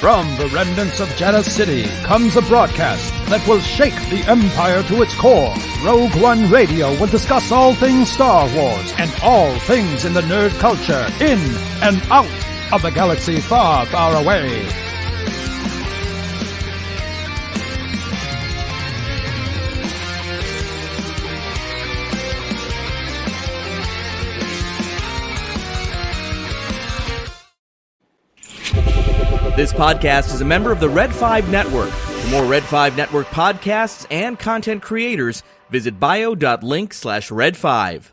From the remnants of Jeddah City comes a broadcast that will shake the Empire to its core. Rogue One Radio will discuss all things Star Wars and all things in the nerd culture, in and out of the galaxy far, far away. This podcast is a member of the Red 5 Network. For more Red 5 Network podcasts and content creators, visit bio.link/red5.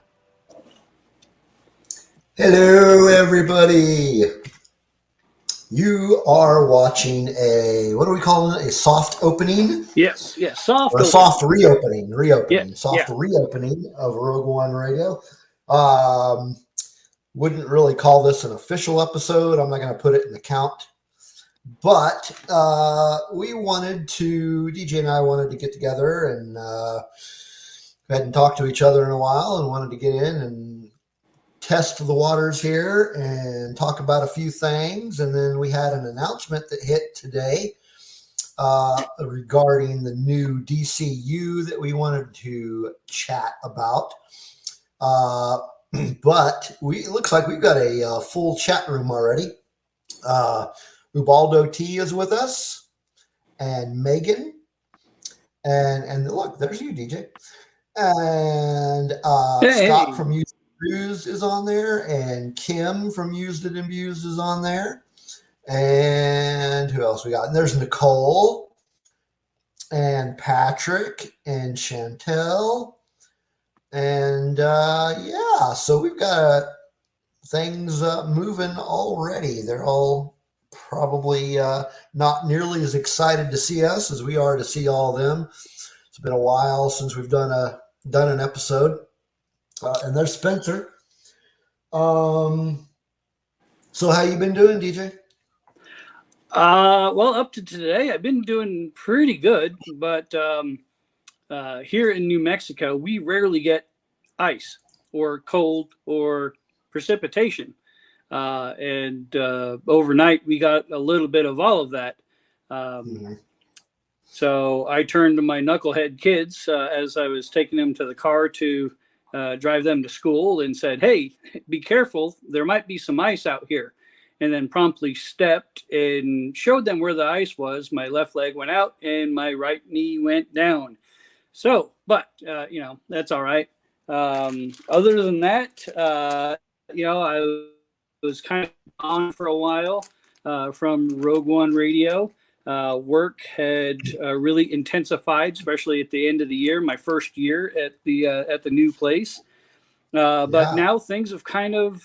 Hello, everybody. You are watching a, what are we calling it? A soft opening? Yes, soft. Or a soft reopening. Yeah, Reopening of Rogue One Radio. Wouldn't really call this an official episode. I'm not going to put it in the count. But we wanted to, DJ and I wanted to get together and hadn't talked to each other in a while and wanted to get in and test the waters here and talk about a few things. And then we had an announcement that hit today regarding the new DCU that we wanted to chat about. But it looks like we've got a full chat room already. Ubaldo T is with us, and Megan, and look, there's you, DJ, and hey. Scott from Used and Abused is on there, and Kim from Used and Abused is on there, and who else we got? And there's Nicole, and Patrick, and Chantel, and so we've got things moving already. They're all probably not nearly as excited to see us as we are to see all of them. It's been a while since we've done an episode. And there's Spencer. So how you been doing, DJ? Well, up to today, I've been doing pretty good. But here in New Mexico, we rarely get ice or cold or precipitation. And overnight we got a little bit of all of that. So I turned to my knucklehead kids as I was taking them to the car to drive them to school and said, "Hey, be careful. There might be some ice out here." And then promptly stepped and showed them where the ice was. My left leg went out and my right knee went down. So, but, that's all right. Other than that, I was kind of on for a while from Rogue One Radio. Work had really intensified, especially at the end of the year, my first year at the new place. But now things have kind of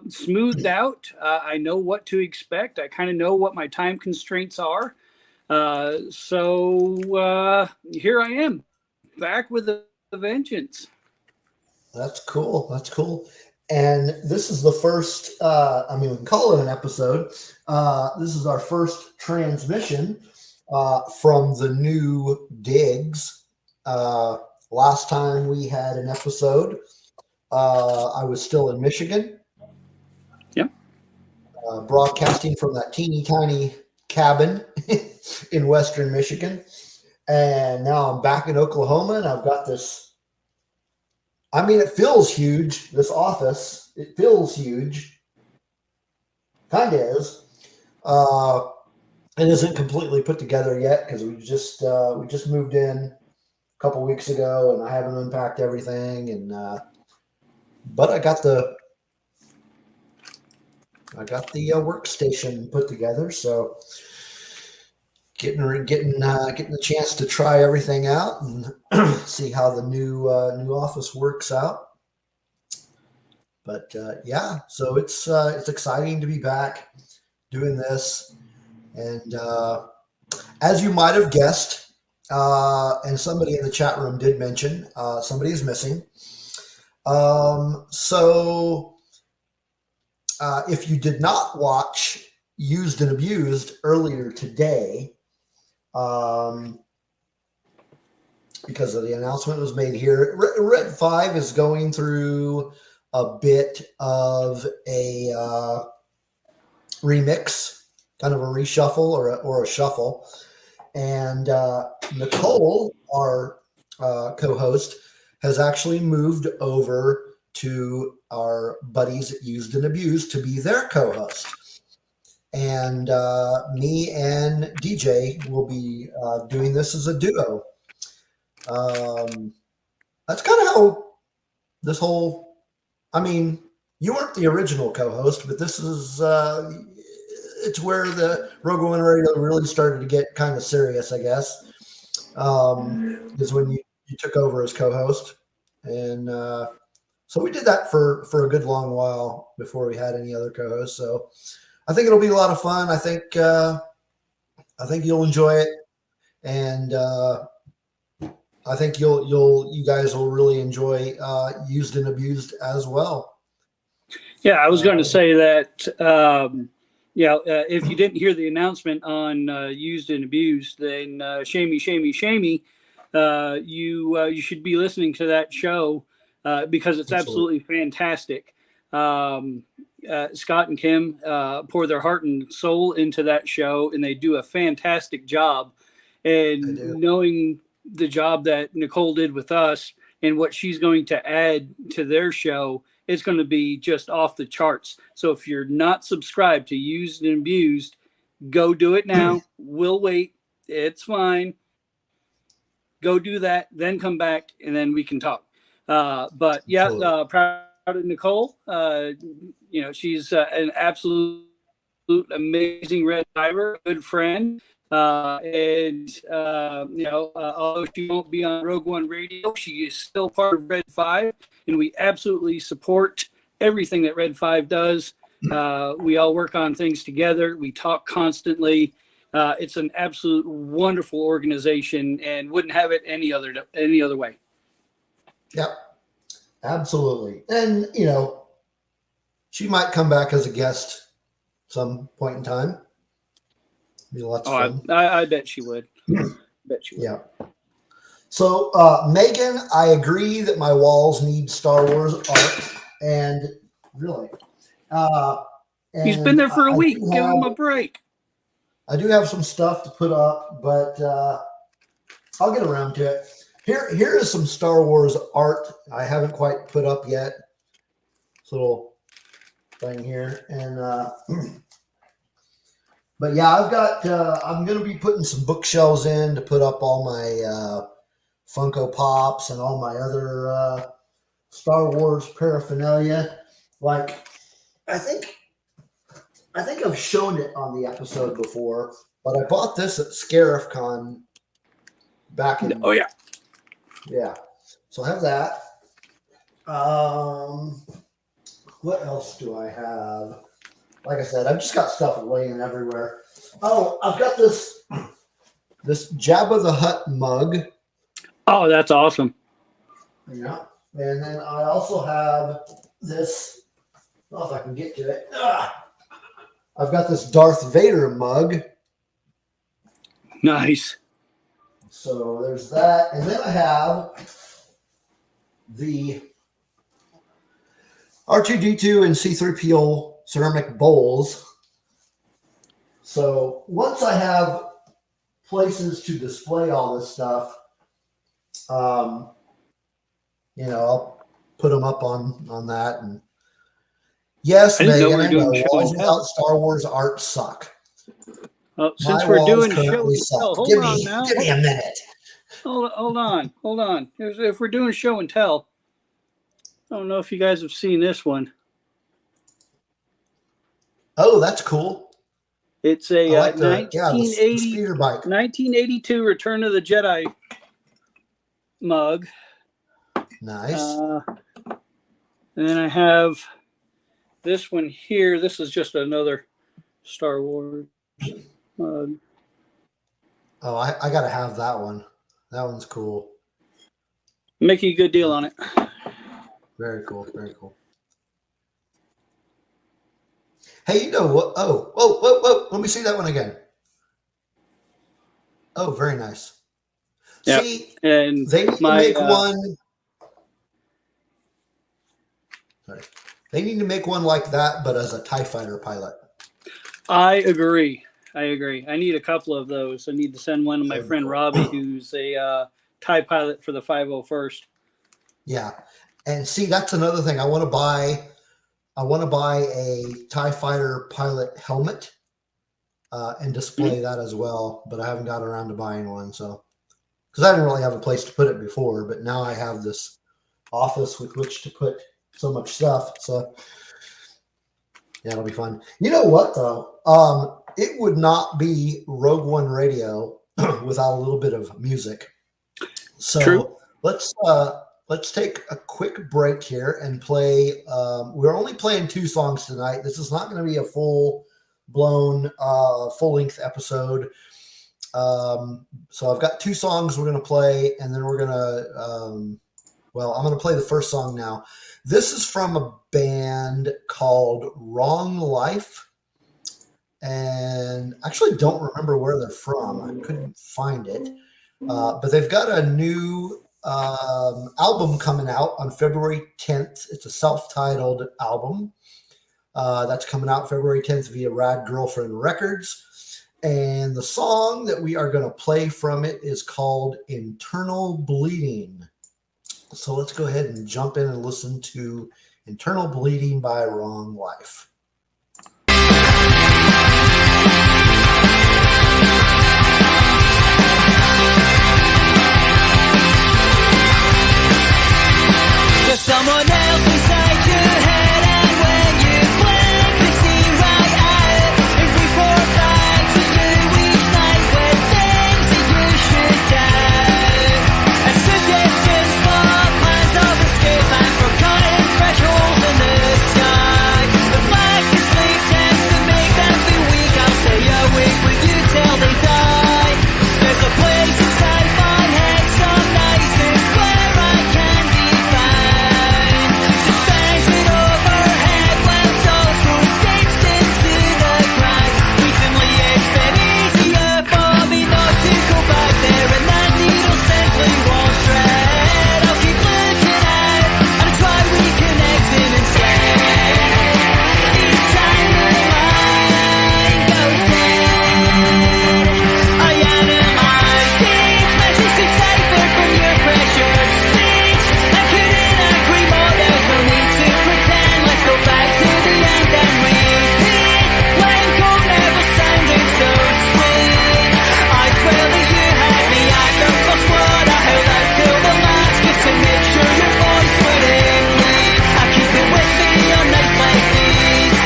smoothed out. I know what to expect. I kind of know what my time constraints are. So here I am, back with a vengeance. That's cool. And this is the first, we can call it an episode. This is our first transmission from the new digs. Last time we had an episode, I was still in Michigan. Yep. Broadcasting from that teeny tiny cabin in Western Michigan. And now I'm back in Oklahoma, and I've got this. It feels huge, this office. It feels huge. Kind of is. It isn't completely put together yet because we just moved in a couple weeks ago, and I haven't unpacked everything. And but I got the workstation put together, so getting the chance to try everything out and see how the new office works out. But so it's exciting to be back doing this. And as you might have guessed, and somebody in the chat room did mention, somebody is missing. So if you did not watch Used and Abused earlier today, because of the announcement was made here, Red 5 is going through a bit of a remix kind of a reshuffle or a shuffle. And Nicole, our co-host, has actually moved over to our buddies at Used and Abused to be their co-host. And me and DJ will be doing this as a duo. That's kind of how this whole, I mean, you weren't the original co-host, but this is, it's where the Rogue One Radio really started to get kind of serious, I guess, is when you took over as co-host. And so we did that for a good long while before we had any other co-hosts. So I think it'll be a lot of fun. I think you'll enjoy it. And I think you guys will really enjoy Used and Abused as well. Yeah, I was going to say that. If you didn't hear the announcement on Used and Abused, then shamey. You should be listening to that show because it's absolutely fantastic. Scott and Kim pour their heart and soul into that show, and they do a fantastic job. And knowing the job that Nicole did with us and what she's going to add to their show, it's going to be just off the charts. So if you're not subscribed to Used and Abused, go do it now. We'll wait. It's fine. Go do that, then come back, and then we can talk. But yeah, proud of Nicole. She's an absolute amazing red diver, good friend. Although she won't be on Rogue One Radio, she is still part of Red 5, and we absolutely support everything that Red 5 does. We all work on things together. We talk constantly. It's an absolute wonderful organization, and wouldn't have it any other way. Yep, absolutely. And she might come back as a guest some point in time. Be lots of fun. I bet she would. Yeah. So, Megan, I agree that my walls need Star Wars art, and really, he's been there for a week. Give him a break. I do have some stuff to put up, but I'll get around to it. Here is some Star Wars art I haven't quite put up yet. This little thing here, and. But yeah, I've got. I'm going to be putting some bookshelves in to put up all my Funko Pops and all my other Star Wars paraphernalia. Like, I think I've shown it on the episode before, but I bought this at Scarif Con back in. Oh yeah. Yeah. So I have that. What else do I have? Like I said, I've just got stuff laying everywhere. Oh, I've got this Jabba the Hutt mug. Oh, that's awesome. Yeah. And then I also have this. I don't know if I can get to it. I've got this Darth Vader mug. Nice. So there's that. And then I have the R2-D2 and C-3PO ceramic bowls. So once I have places to display all this stuff, I'll put them up on that. And yes, Megan, I know walls without Star Wars art suck. Well, since we're doing show and tell, give me a minute. Hold on. If we're doing show and tell, I don't know if you guys have seen this one. Oh, that's cool. It's a like the 1982 Return of the Jedi mug. Nice. And then I have this one here. This is just another Star Wars mug. Oh, I got to have that one. That one's cool. Make you a good deal on it. Very cool. Very cool. Hey, you know what? Oh, whoa. Let me see that one again. Oh, very nice. Yep. See, and they need to make one. Sorry. They need to make one like that, but as a TIE fighter pilot. I agree. I agree. I need a couple of those. I need to send one to my friend Robbie, who's a TIE pilot for the 501st. Yeah. And see, that's another thing. I want to buy a TIE fighter pilot helmet and display that as well, but I haven't got around to buying one. So, because I didn't really have a place to put it before, but now I have this office with which to put so much stuff. So, yeah, it'll be fun. You know what, though? It would not be Rogue One Radio without a little bit of music. So True. Let's take a quick break here and play. We're only playing 2 songs tonight. This is not going to be a full-blown, full-length episode. So I've got 2 songs we're going to play, and then we're going to, I'm going to play the first song now. This is from a band called Wrong Life, and I actually don't remember where they're from. I couldn't find it, but they've got a new album coming out on February 10th. It's a self-titled album that's coming out February 10th via Rad Girlfriend Records. And the song that we are going to play from it is called Internal Bleeding. So let's go ahead and jump in and listen to Internal Bleeding by Wrong Life. There's someone else inside your head, and when you blink, you see right out. If we pour back to you each night with things that you should doubt, and suggestions for plans of escape and forgotten thresholds in the sky. The lack of sleep tends to make them feel weak. I'll stay awake with you till they die. There's a place inside my head some nights it's where I can be found. Suspended overhead when social escapes into the ground. Recently it's been easier for me not to go back there, and that needle simply won't shred. I'll keep looking out and try reconnecting instead. Each time the line goes dead, I analyze each message deciphered from your pressured speech. I couldn't agree more, there's no need to pretend. Let's go back to the end and repeat. When cold never sounded so sweet. I swear that you had me at your first word. I held out till the last just to make sure your voice wouldn't leave. I keep it with me on nights like these.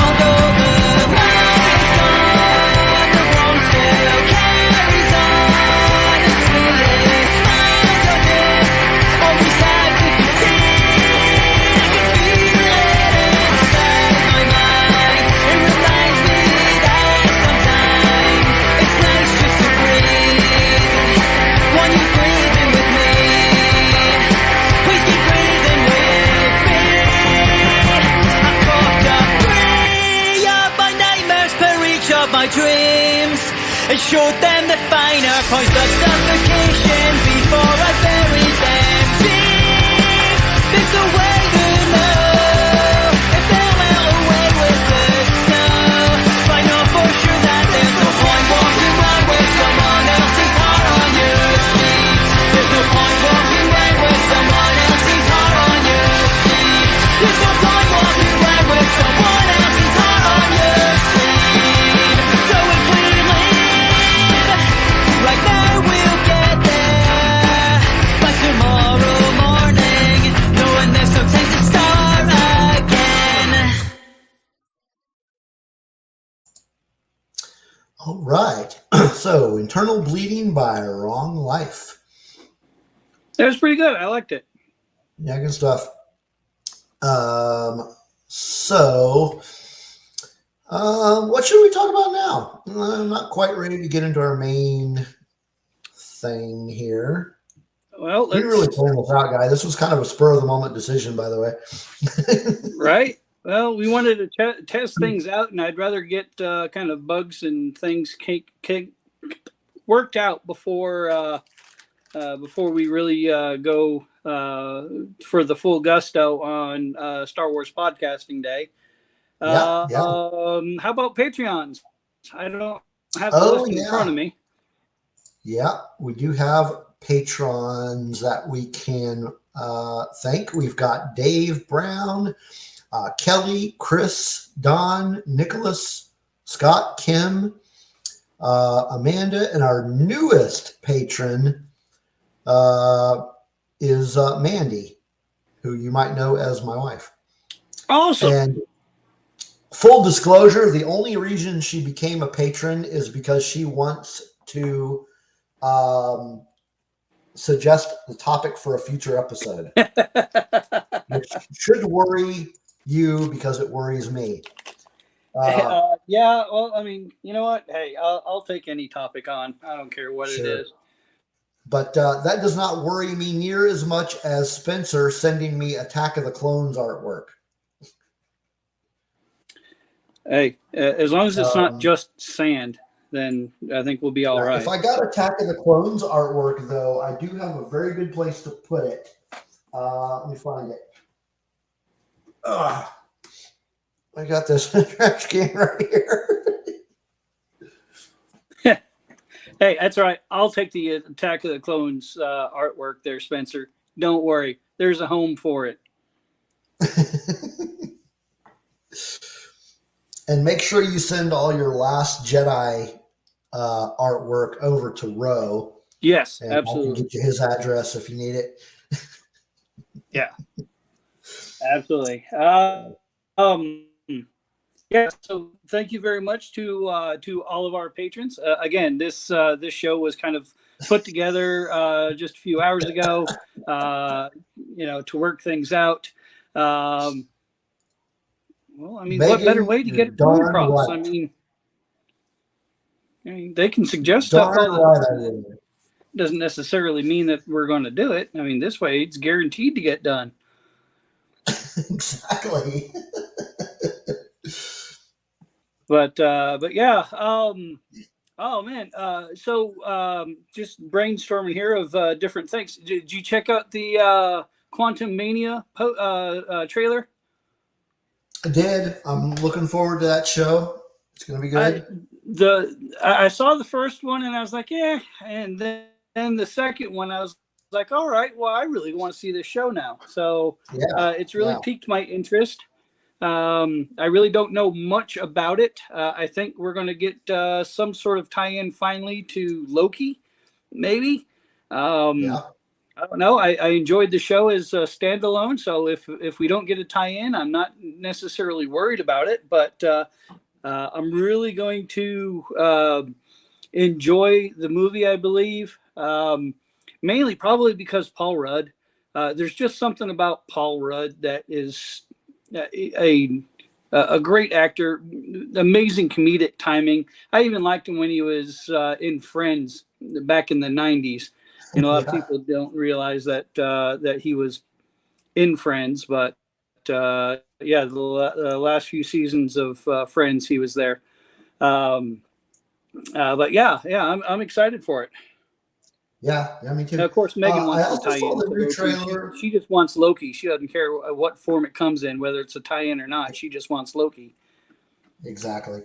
Although the light is gone, the wrong still carries on. The spirit smiles on it, always have to concede. I can feel it inside my mind. It reminds me that sometimes it's nice just to breathe. Want you breathing with me? Please keep breathing with me. I fucked up 3 of my nightmares per each of my dreams. It showed them the finer points of suffocation before I buried them deep. There's a way to know if they'll melt away with the snow. I know for sure that there's no point walking around with someone else's heart on your sleeve. There's no point walking around with someone else's heart on your sleeve. There's no point walking around with someone else's heart on your sleeve. So if we leave right now, we'll get there by tomorrow morning, knowing there's no time to start again. All right. So Internal Bleeding by Wrong Life. That was pretty good. I liked it. Yeah, good stuff. So what should we talk about now? I'm not quite ready to get into our main thing here. Well, We didn't really plan this out, guy. This was kind of a spur of the moment decision, by the way. right? Well, we wanted to test things out, and I'd rather get kind of bugs and things worked out before we really go for the full gusto on Star Wars Podcasting Day. Yeah, yeah. How about Patreons? I don't have the Oh, list in front of me. Yeah, we do have patrons that we can thank. We've got Dave Brown, Kelly, Chris, Don, Nicholas, Scott, Kim, Amanda, and our newest patron is Mandy, who you might know as my wife. Awesome. And full disclosure, the only reason she became a patron is because she wants to suggest the topic for a future episode, which should worry you because it worries me. Yeah, well, I mean, you know what? Hey, I'll take any topic on. I don't care what it is. But that does not worry me near as much as Spencer sending me Attack of the Clones artwork. Hey, as long as it's not just sand, then I think we'll be all right. If I got Attack of the Clones artwork, though, I do have a very good place to put it. Let me find it. I got this trash can right here. Hey, that's all right. I'll take the Attack of the Clones artwork there, Spencer. Don't worry. There's a home for it. And make sure you send all your Last Jedi artwork over to Ro. Yes, and absolutely. I can get you his address if you need it. Yeah, absolutely. Yeah. So thank you very much to all of our patrons. Again, this show was kind of put together just a few hours ago. To work things out. Well, I mean, Megan, what better way to get it done across? Right. I mean, they can suggest stuff. Right. Doesn't necessarily mean that we're going to do it. I mean, this way it's guaranteed to get done. Exactly. But yeah. Oh man. So just brainstorming here of different things. Did you check out the Quantum Mania trailer? I did. I'm looking forward to that show. It's going to be good. I saw the first one and I was like, yeah. And then the second one, I was like, all right, well, I really want to see this show now. So it's really piqued my interest. I really don't know much about it. I think we're going to get some sort of tie-in finally to Loki, maybe. I don't know. I enjoyed the show as a standalone. So if we don't get a tie-in, I'm not necessarily worried about it. But I'm really going to enjoy the movie, I believe. Mainly probably because Paul Rudd. There's just something about Paul Rudd that is a great actor, amazing comedic timing. I even liked him when he was in Friends back in the 90s. A lot of people don't realize that that he was in Friends, but the last few seasons of Friends, he was there. But I'm excited for it. Yeah, me too. Now, of course, Megan wants I to tie saw in. the new trailer. She just wants Loki. She doesn't care what form it comes in, whether it's a tie-in or not. She just wants Loki. Exactly.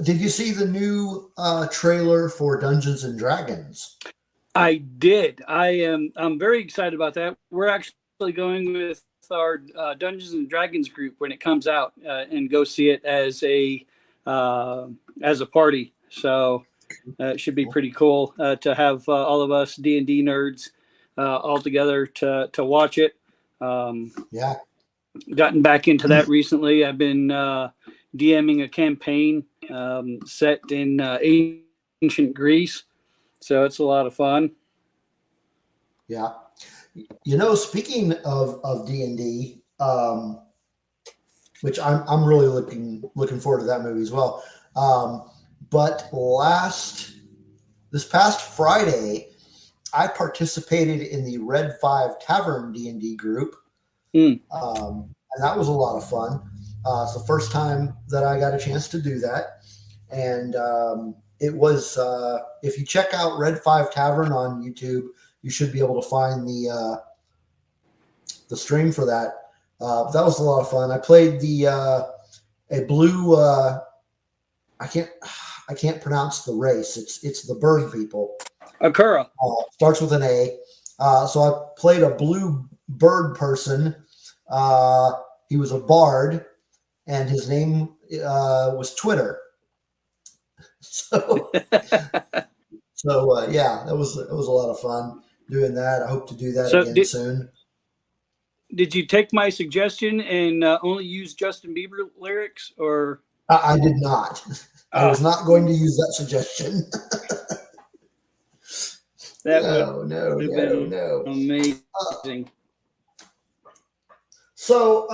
Did you see the new trailer for Dungeons and Dragons? I did. I'm very excited about that. We're actually going with our Dungeons and Dragons group when it comes out and go see it as a party. So it should be pretty cool to have all of us D&D nerds all together to watch it. Gotten back into that recently. I've been DMing a campaign set in ancient Greece. So it's a lot of fun. Yeah. Speaking of D&D, which I'm really looking forward to that movie as well. But this past Friday, I participated in the Red 5 Tavern D&D group. And that was a lot of fun. It's the first time that I got a chance to do that. And it was, if you check out Red 5 Tavern on YouTube, you should be able to find the stream for that. That was a lot of fun. I played a blue, I can't pronounce the race. It's the bird people. Akura. Starts with an A. So I played a blue bird person. He was a bard, and his name was Twitter. So, yeah, it was a lot of fun doing that. I hope to do that again soon. Did you take my suggestion and only use Justin Bieber lyrics, or? I did not. I was not going to use that suggestion. That no. Amazing. So,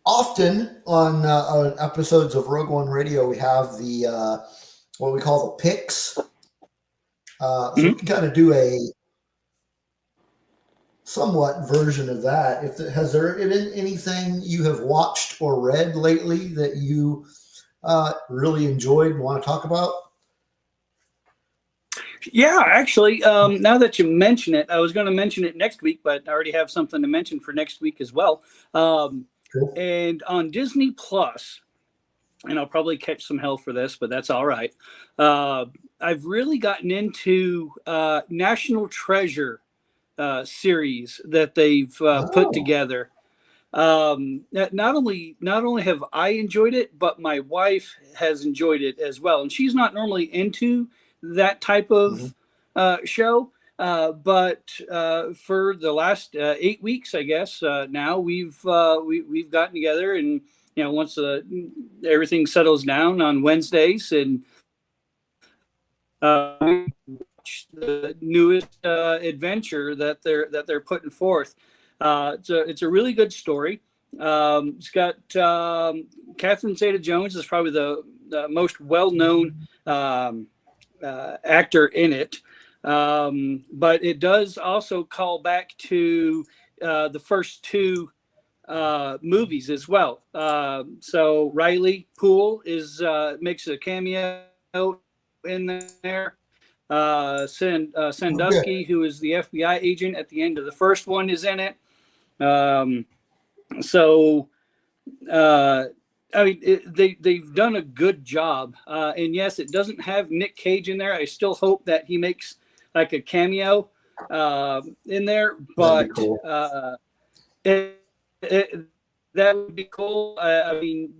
often on episodes of Rogue One Radio, we have the what we call the picks. So we can kind of do a somewhat version of that. Has there been anything you have watched or read lately that you really enjoyed and want to talk about? Yeah, actually, now that you mention it, I was going to mention it next week, but I already have something to mention for next week as well. Cool. And on Disney Plus, and I'll probably catch some hell for this, but that's all right. I've really gotten into National Treasure series that they've put together. Not only have I enjoyed it, but my wife has enjoyed it as well. And she's not normally into that type of show. But for the last 8 weeks, I guess, now we've gotten together, and once everything settles down on Wednesdays, and we watch the newest adventure that they're putting forth. It's a really good story. It's got Catherine Zeta-Jones is probably the most well-known actor in it. But it does also call back to the first two movies as well. So Riley Poole makes a cameo in there. Sandusky, who is the FBI agent at the end of the first one, is in it. I mean, they've done a good job. And yes, it doesn't have Nick Cage in there. I still hope that he makes like a cameo in there, but cool. That would be cool. I mean,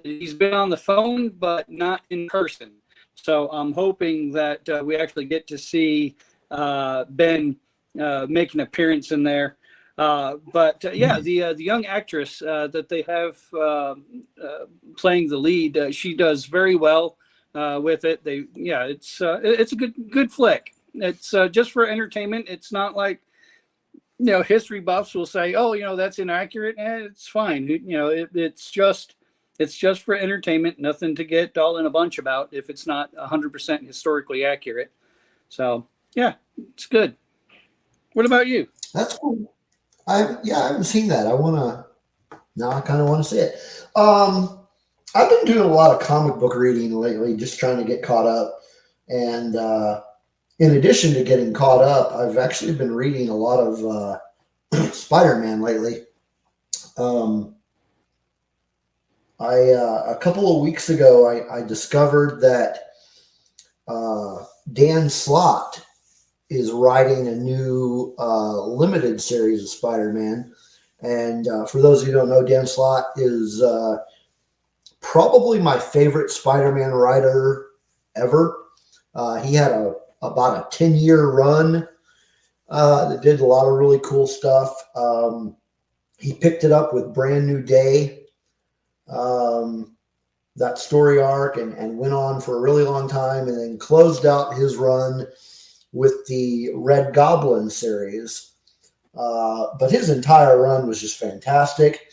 he's been on the phone, but not in person. So I'm hoping that we actually get to see Ben make an appearance in there. The young actress that they have playing the lead, she does very well with it. It's a good flick. It's just for entertainment. It's not like history buffs will say, oh, that's inaccurate. It's fine. It's just for entertainment. Nothing to get all in a bunch about if it's not 100% historically accurate. So yeah, it's good. What about you? That's cool. I haven't seen that. I kind of want to see it. I've been doing a lot of comic book reading lately, just trying to get caught up. And in addition to getting caught up, I've actually been reading a lot of Spider-Man lately. A couple of weeks ago, I discovered that Dan Slott is writing a new limited series of Spider-Man. And for those of you who don't know, Dan Slott is probably my favorite Spider-Man writer ever. He had about a 10-year run that did a lot of really cool stuff. He picked it up with Brand New Day, that story arc, and went on for a really long time, and then closed out his run with the Red Goblin series. But his entire run was just fantastic.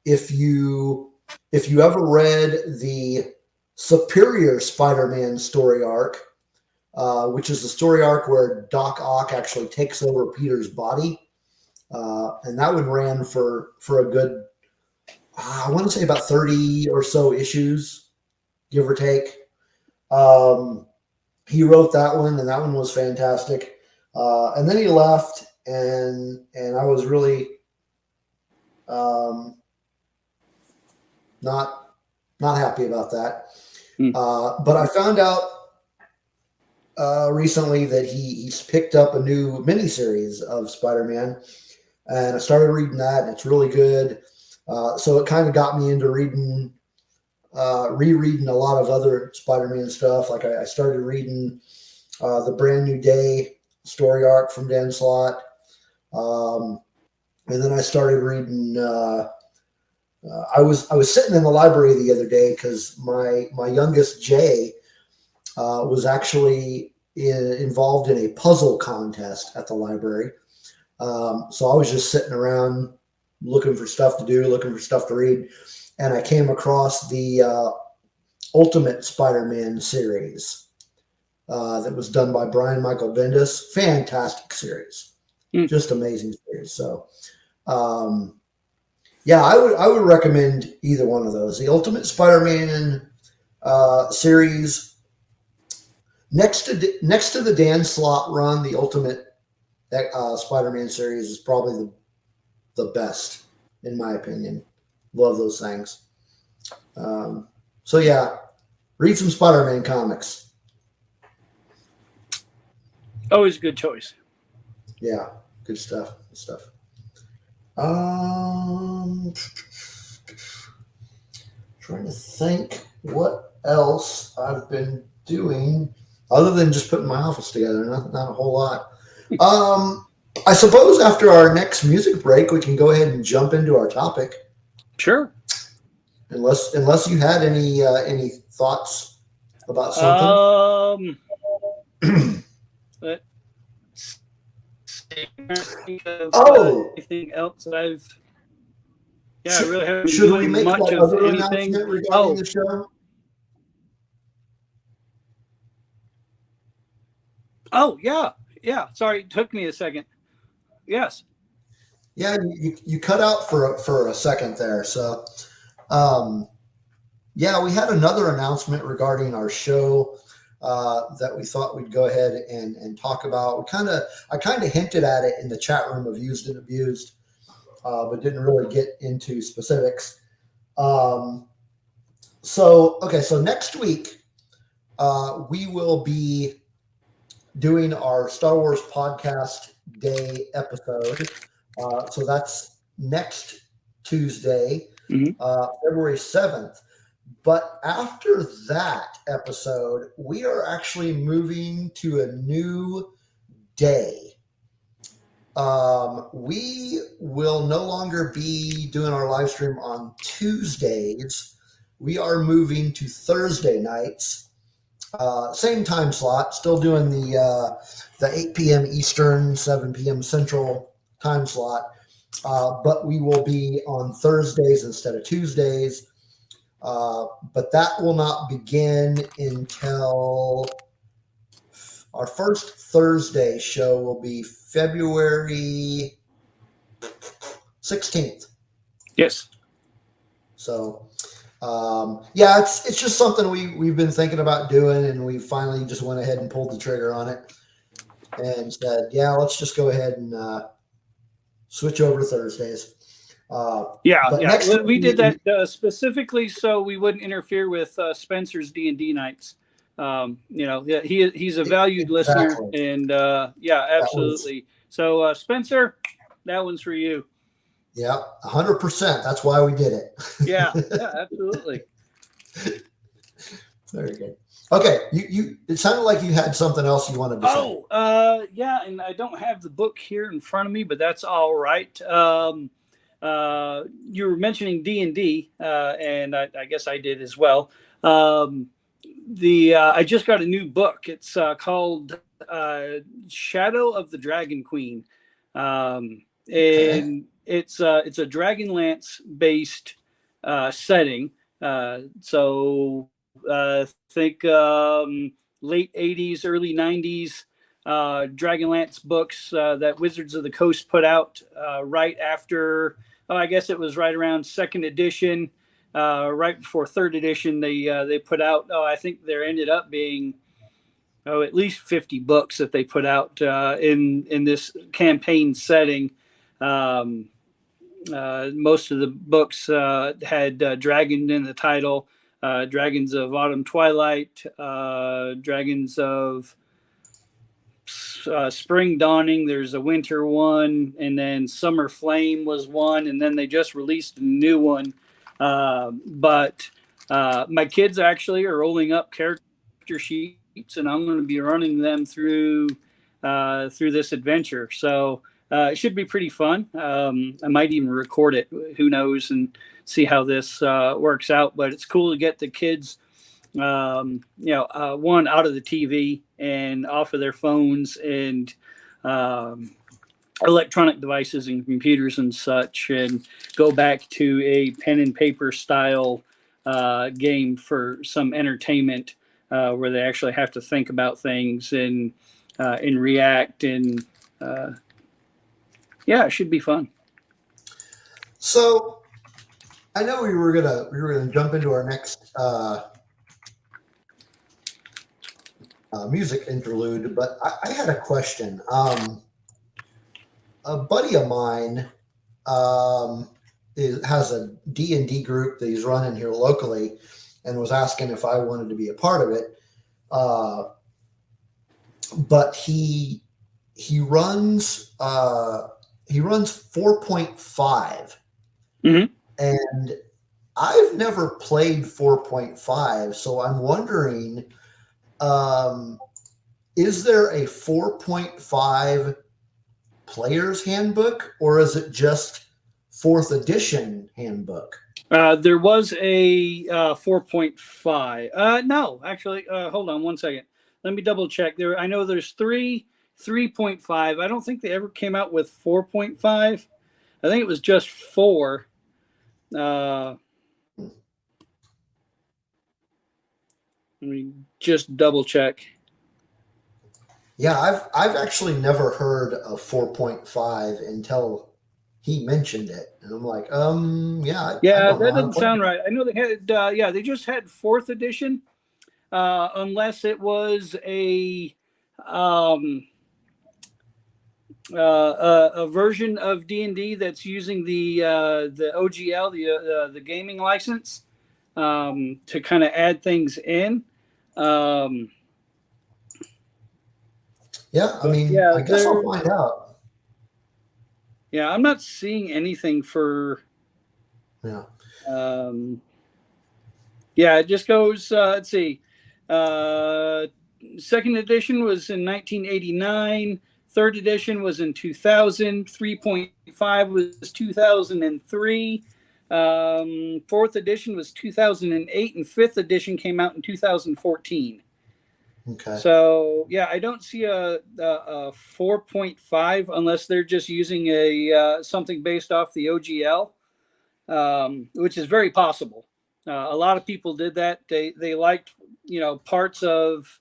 If you ever read the Superior Spider-Man story arc, which is the story arc where Doc Ock actually takes over Peter's body and that one ran for a good, I want to say about 30 or so issues, give or take. He wrote that one, and that one was fantastic. And then he left, and I was really not happy about that. But I found out recently that he's picked up a new miniseries of Spider-Man, and I started reading that, and it's really good. So it kind of got me into rereading a lot of other Spider-Man stuff. Like I started reading the Brand New Day story arc from Dan Slott, and then I started reading. I was sitting in the library the other day because my youngest Jay was actually involved in a puzzle contest at the library. So I was just sitting around looking for stuff to do, looking for stuff to read, and I came across the Ultimate Spider-Man series that was done by Brian Michael Bendis. Fantastic series, just amazing series. So, yeah, I would recommend either one of those. The Ultimate Spider-Man series, next to the Dan Slott run, the Ultimate Spider-Man series is probably the best in my opinion. Love those things. So yeah, read some Spider-Man comics. Always a good choice. Yeah, good stuff. Good stuff. Trying to think what else I've been doing other than just putting my office together. Not a whole lot. I suppose after our next music break, we can go ahead and jump into our topic. Sure. Unless you had any thoughts about something. Let's see. Think of, anything else that I've. Yeah, I really haven't been should we doing make much that of other anything. announcement regarding the show? Oh yeah. Sorry, it took me a second. Yes. Yeah, you cut out for a second there. So, yeah, we had another announcement regarding our show that we thought we'd go ahead and talk about. I kind of hinted at it in the chat room of Used and Abused, but didn't really get into specifics. So next week we will be doing our Star Wars Podcast Day episode. So that's next Tuesday, February 7th. But after that episode, we are actually moving to a new day. We will no longer be doing our live stream on Tuesdays. We are moving to Thursday nights. Same time slot, still doing the 8 p.m. Eastern, 7 p.m. Central time slot. But we will be on Thursdays instead of Tuesdays. But that will not begin until our first Thursday show will be February 16th. Yes. So, yeah, it's just something we've been thinking about doing, and we finally just went ahead and pulled the trigger on it and said, yeah, let's just go ahead and switch over to Thursdays. We did that specifically so we wouldn't interfere with Spencer's D&D nights. He's a valued listener, and absolutely. So Spencer, that one's for you. Yeah, 100%. That's why we did it. Yeah, absolutely. Very good. Okay, you. It sounded like you had something else you wanted to say. Yeah, and I don't have the book here in front of me, but that's all right. You were mentioning D&D, and I guess I did as well. I just got a new book. It's called Shadow of the Dragon Queen, and it's a Dragonlance based setting. So think late 80s, early 90s. Dragonlance books that Wizards of the Coast put out right after. Oh, I guess it was right around second edition, right before third edition. They put out. Oh, I think there ended up being at least 50 books that they put out in this campaign setting. Most of the books had dragon in the title. Dragons of Autumn Twilight, Dragons of Spring Dawning. There's a winter one, and then Summer Flame was one, and then they just released a new one. But my kids actually are rolling up character sheets, and I'm going to be running them through this adventure. So it should be pretty fun. I might even record it. Who knows? And see how this works out. But it's cool to get the kids, one out of the TV and off of their phones and electronic devices and computers and such, and go back to a pen and paper style game for some entertainment where they actually have to think about things and react, and it should be fun. So I know we were gonna jump into our next music interlude, but I had a question. A buddy of mine has a D&D group that he's running here locally, and was asking if I wanted to be a part of it. But he runs 4.5, Mm-hmm. and I've never played 4.5, so I'm wondering, is there a 4.5 player's handbook, or is it just 4th edition handbook? There was a 4.5. No, actually, hold on one second. Let me double check. I know there's 3.5. I don't think they ever came out with 4.5. I think it was just 4. Let me just double check. Yeah, I've actually never heard of 4.5 until he mentioned it, and I'm like, yeah, that doesn't sound right. I know they had, they just had 4th edition, unless it was a version of D&D that's using the OGL, the gaming license, to kind of add things in. Yeah, I mean, I guess I'll find out. Yeah, I'm not seeing anything for. Yeah. It just goes. Let's see. 2nd edition was in 1989. 3rd edition was in 2000. 3.5 was 2003. 4th edition was 2008, and 5th edition came out in 2014. Okay. So I don't see a 4.5 unless they're just using a something based off the OGL, which is very possible. A lot of people did that. They liked parts of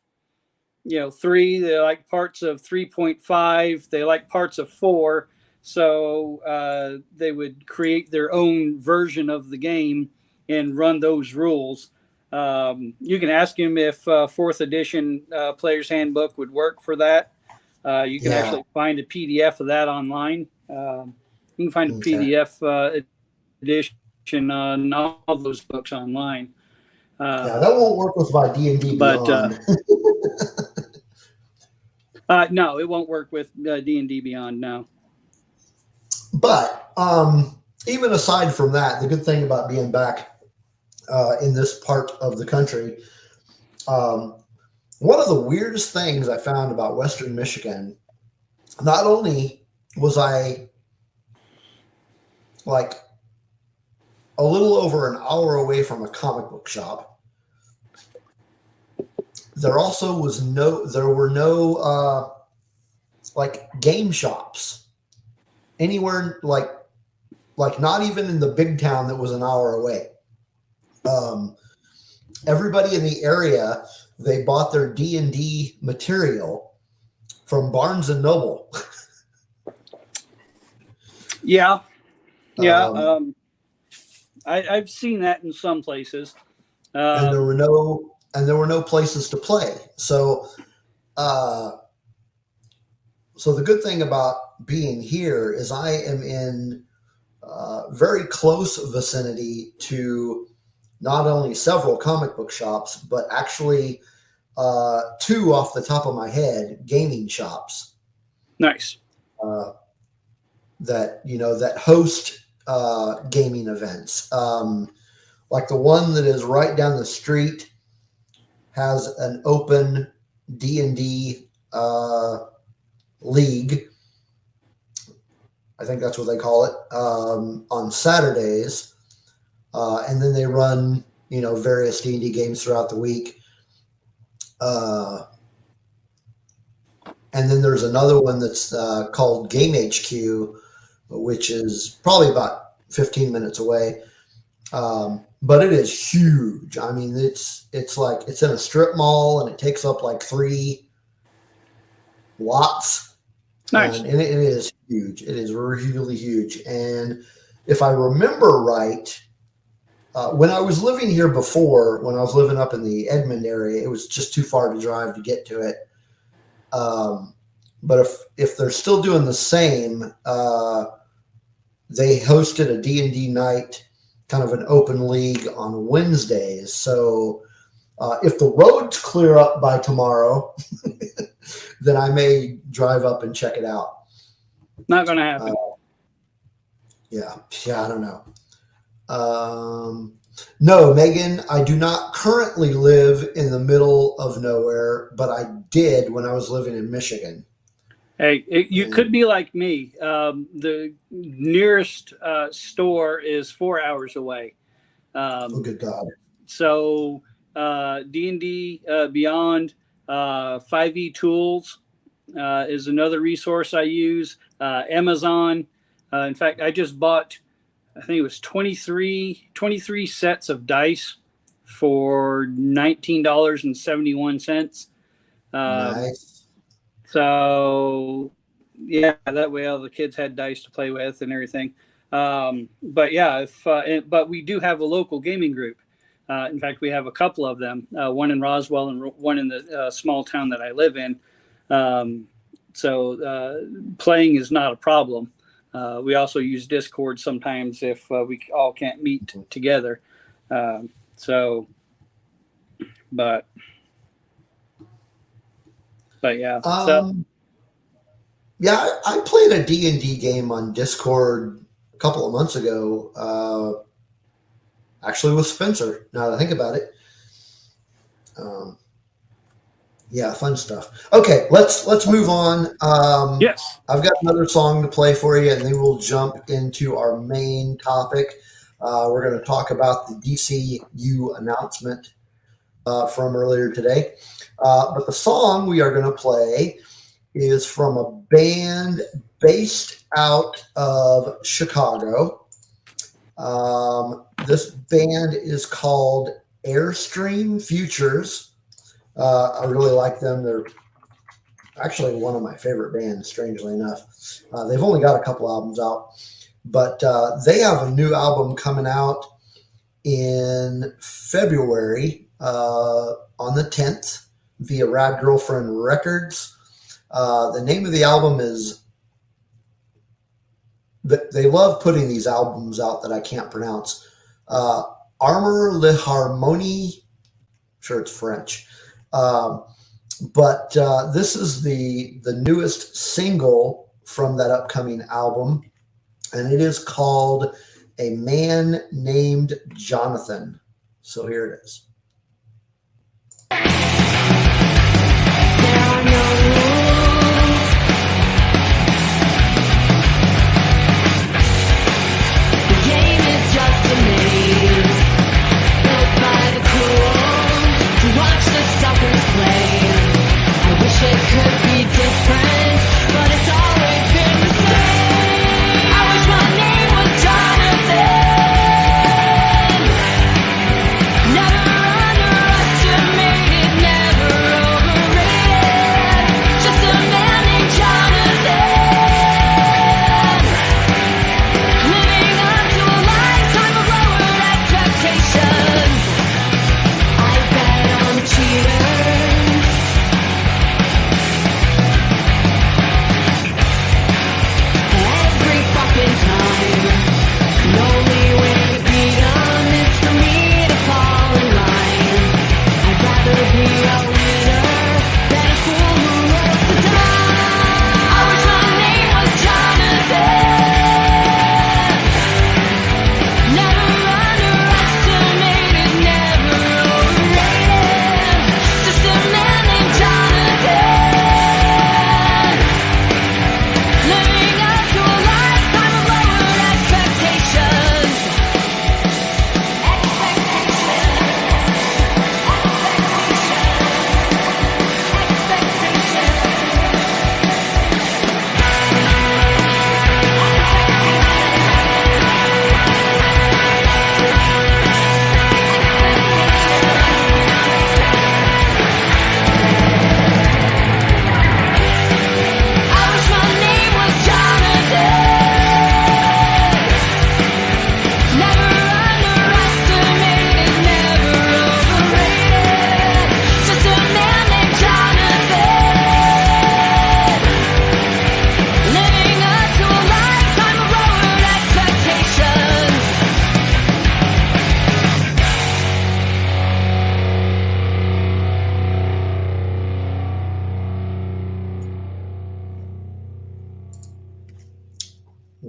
3. They like parts of 3.5. They like parts of 4. So they would create their own version of the game and run those rules. You can ask him if 4th edition player's handbook would work for that. You can actually find a PDF of that online. You can find a PDF edition on all those books online. That won't work with my D&D Beyond. No, it won't work with D&D Beyond, no. But even aside from that, the good thing about being back in this part of the country, one of the weirdest things I found about Western Michigan, not only was I like a little over an hour away from a comic book shop, there were no like game shops anywhere, like not even in the big town that was an hour away. Everybody in the area, they bought their D&D material from Barnes and Noble. Yeah. I've seen that in some places. And there were no places to play. So so the good thing about being here is I am in very close vicinity to not only several comic book shops, but actually two off the top of my head, gaming shops. Nice. That host gaming events. Like the one that is right down the street has an open D&D league. I think that's what they call it, on Saturdays. And then they run, various D&D games throughout the week. And then there's another one that's called Game HQ, which is probably about 15 minutes away. But it is huge. I mean, it's like it's in a strip mall and it takes up like 3 lots. Nice. And it is huge. It is really huge. And if I remember right, when I was living here before, when I was living up in the Edmond area, it was just too far to drive to get to it. But if they're still doing the same, they hosted a D&D night, kind of an open league on Wednesdays. So if the roads clear up by tomorrow, then I may drive up and check it out. Not going to happen. Yeah, I don't know. No, Megan, I do not currently live in the middle of nowhere, but I did when I was living in Michigan. Hey, you could be like me. The nearest store is 4 hours away. Oh, good God. So D&D Beyond, 5e Tools is another resource I use. Amazon. In fact, I just bought, I think it was 23 sets of dice for $19.71. Nice. So yeah, that way all the kids had dice to play with and everything. But yeah, but we do have a local gaming group. In fact, we have a couple of them, one in Roswell and one in the small town that I live in. So playing is not a problem. We also use Discord sometimes if we all can't meet together. But yeah. Yeah, I played a D&D game on Discord a couple of months ago. Actually with Spencer, now that I think about it. Yeah, fun stuff. Okay, let's move on. Yes. I've got another song to play for you, and then we'll jump into our main topic. We're going to talk about the DCU announcement from earlier today. But the song we are going to play is from a band based out of Chicago. This band is called Airstream Futures. I really like them. They're actually one of my favorite bands, strangely enough. They've only got a couple albums out, but they have a new album coming out in February on the 10th via Rad Girlfriend Records. The name of the album is, they love putting these albums out that I can't pronounce. Armor Le Harmonie, sure it's French. But this is the newest single from that upcoming album, and it is called A Man Named Jonathan. So here it is. Never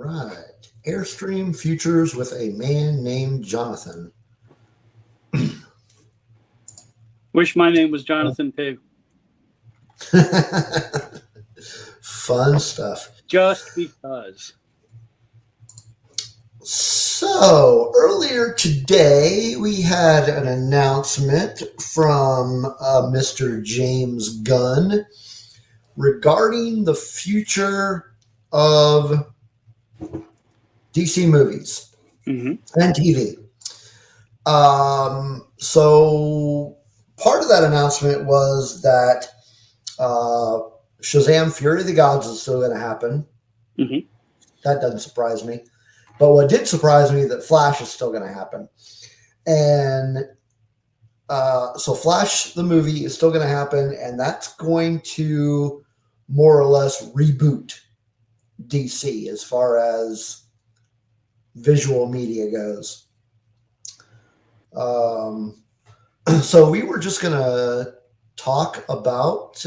right. Airstream Futures with a Man Named Jonathan. Wish my name was Jonathan too. Fun stuff. Just because. So, earlier today, we had an announcement from Mr. James Gunn regarding the future of DC movies and TV. So, part of that announcement was that Shazam! Fury of the Gods is still going to happen. Mm-hmm. That doesn't surprise me. But what did surprise me is that Flash is still going to happen. And so Flash, the movie, is still going to happen, and that's going to more or less reboot DC as far as visual media goes. So we were just going to talk about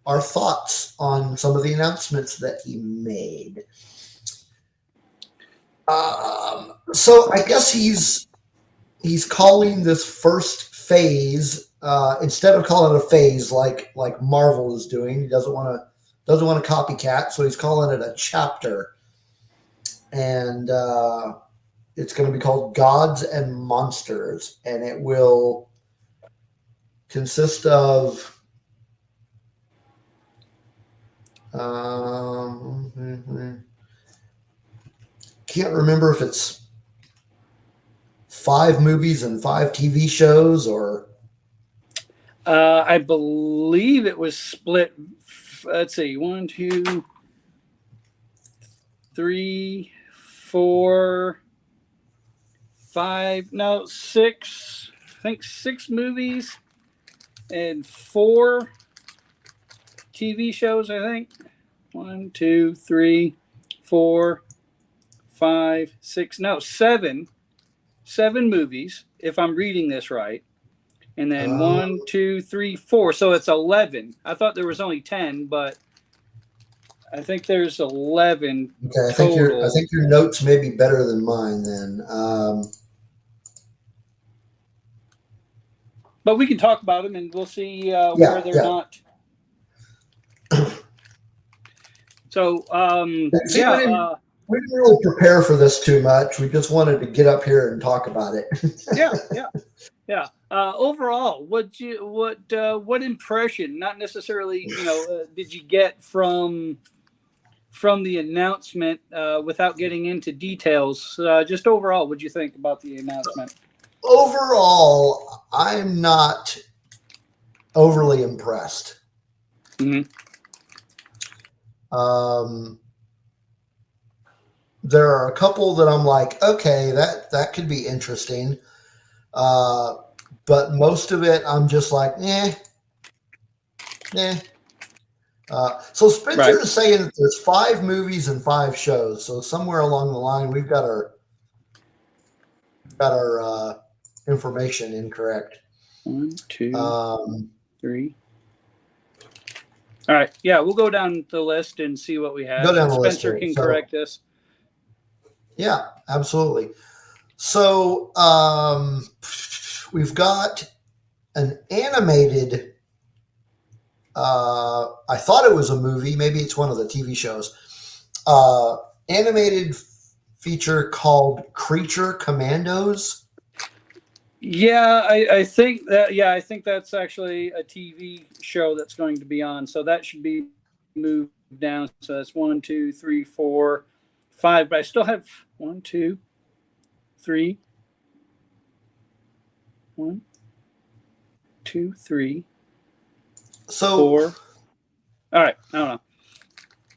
our thoughts on some of the announcements that he made. So I guess he's calling this first phase instead of calling it a phase like Marvel is doing. He doesn't want to copycat, so he's calling it a chapter, and it's going to be called Gods and Monsters, and it will consist of can't remember if it's 5 movies and 5 TV shows or. I believe it was split. Let's see, 1, 2, 3, 4, 5. No, 6. I think 6 movies and 4 TV shows. I think 1, 2, 3, 4, 5, 6. No, 7 movies. If I'm reading this right. And then 1, 2, 3, 4. So it's 11. I thought there was only 10, but I think there's 11. Okay, I total. think your notes may be better than mine then. But we can talk about them, and we'll see where they're not. So we didn't really prepare for this too much. We just wanted to get up here and talk about it. Yeah. Overall, what impression? Not necessarily, did you get from the announcement without getting into details? Just overall, what'd you think about the announcement? Overall, I'm not overly impressed. Mm-hmm. There are a couple that I'm like, okay, that could be interesting. But most of it, I'm just like, eh. So Spencer is saying that there's 5 movies and 5 shows. So somewhere along the line, we've got our information incorrect. 1, 2, 3. All right. Yeah, we'll go down the list and see what we have. Go down the list. Spencer can correct this. Yeah, absolutely. So we've got an animated, I thought it was a movie, maybe it's one of the TV shows, animated feature called Creature Commandos. Yeah, I think that's actually a TV show that's going to be on. So that should be moved down. So that's 1, 2, 3, 4, 5. But I still have 1, 2, 3. 1, 2, 3. So 4. All right. I don't know.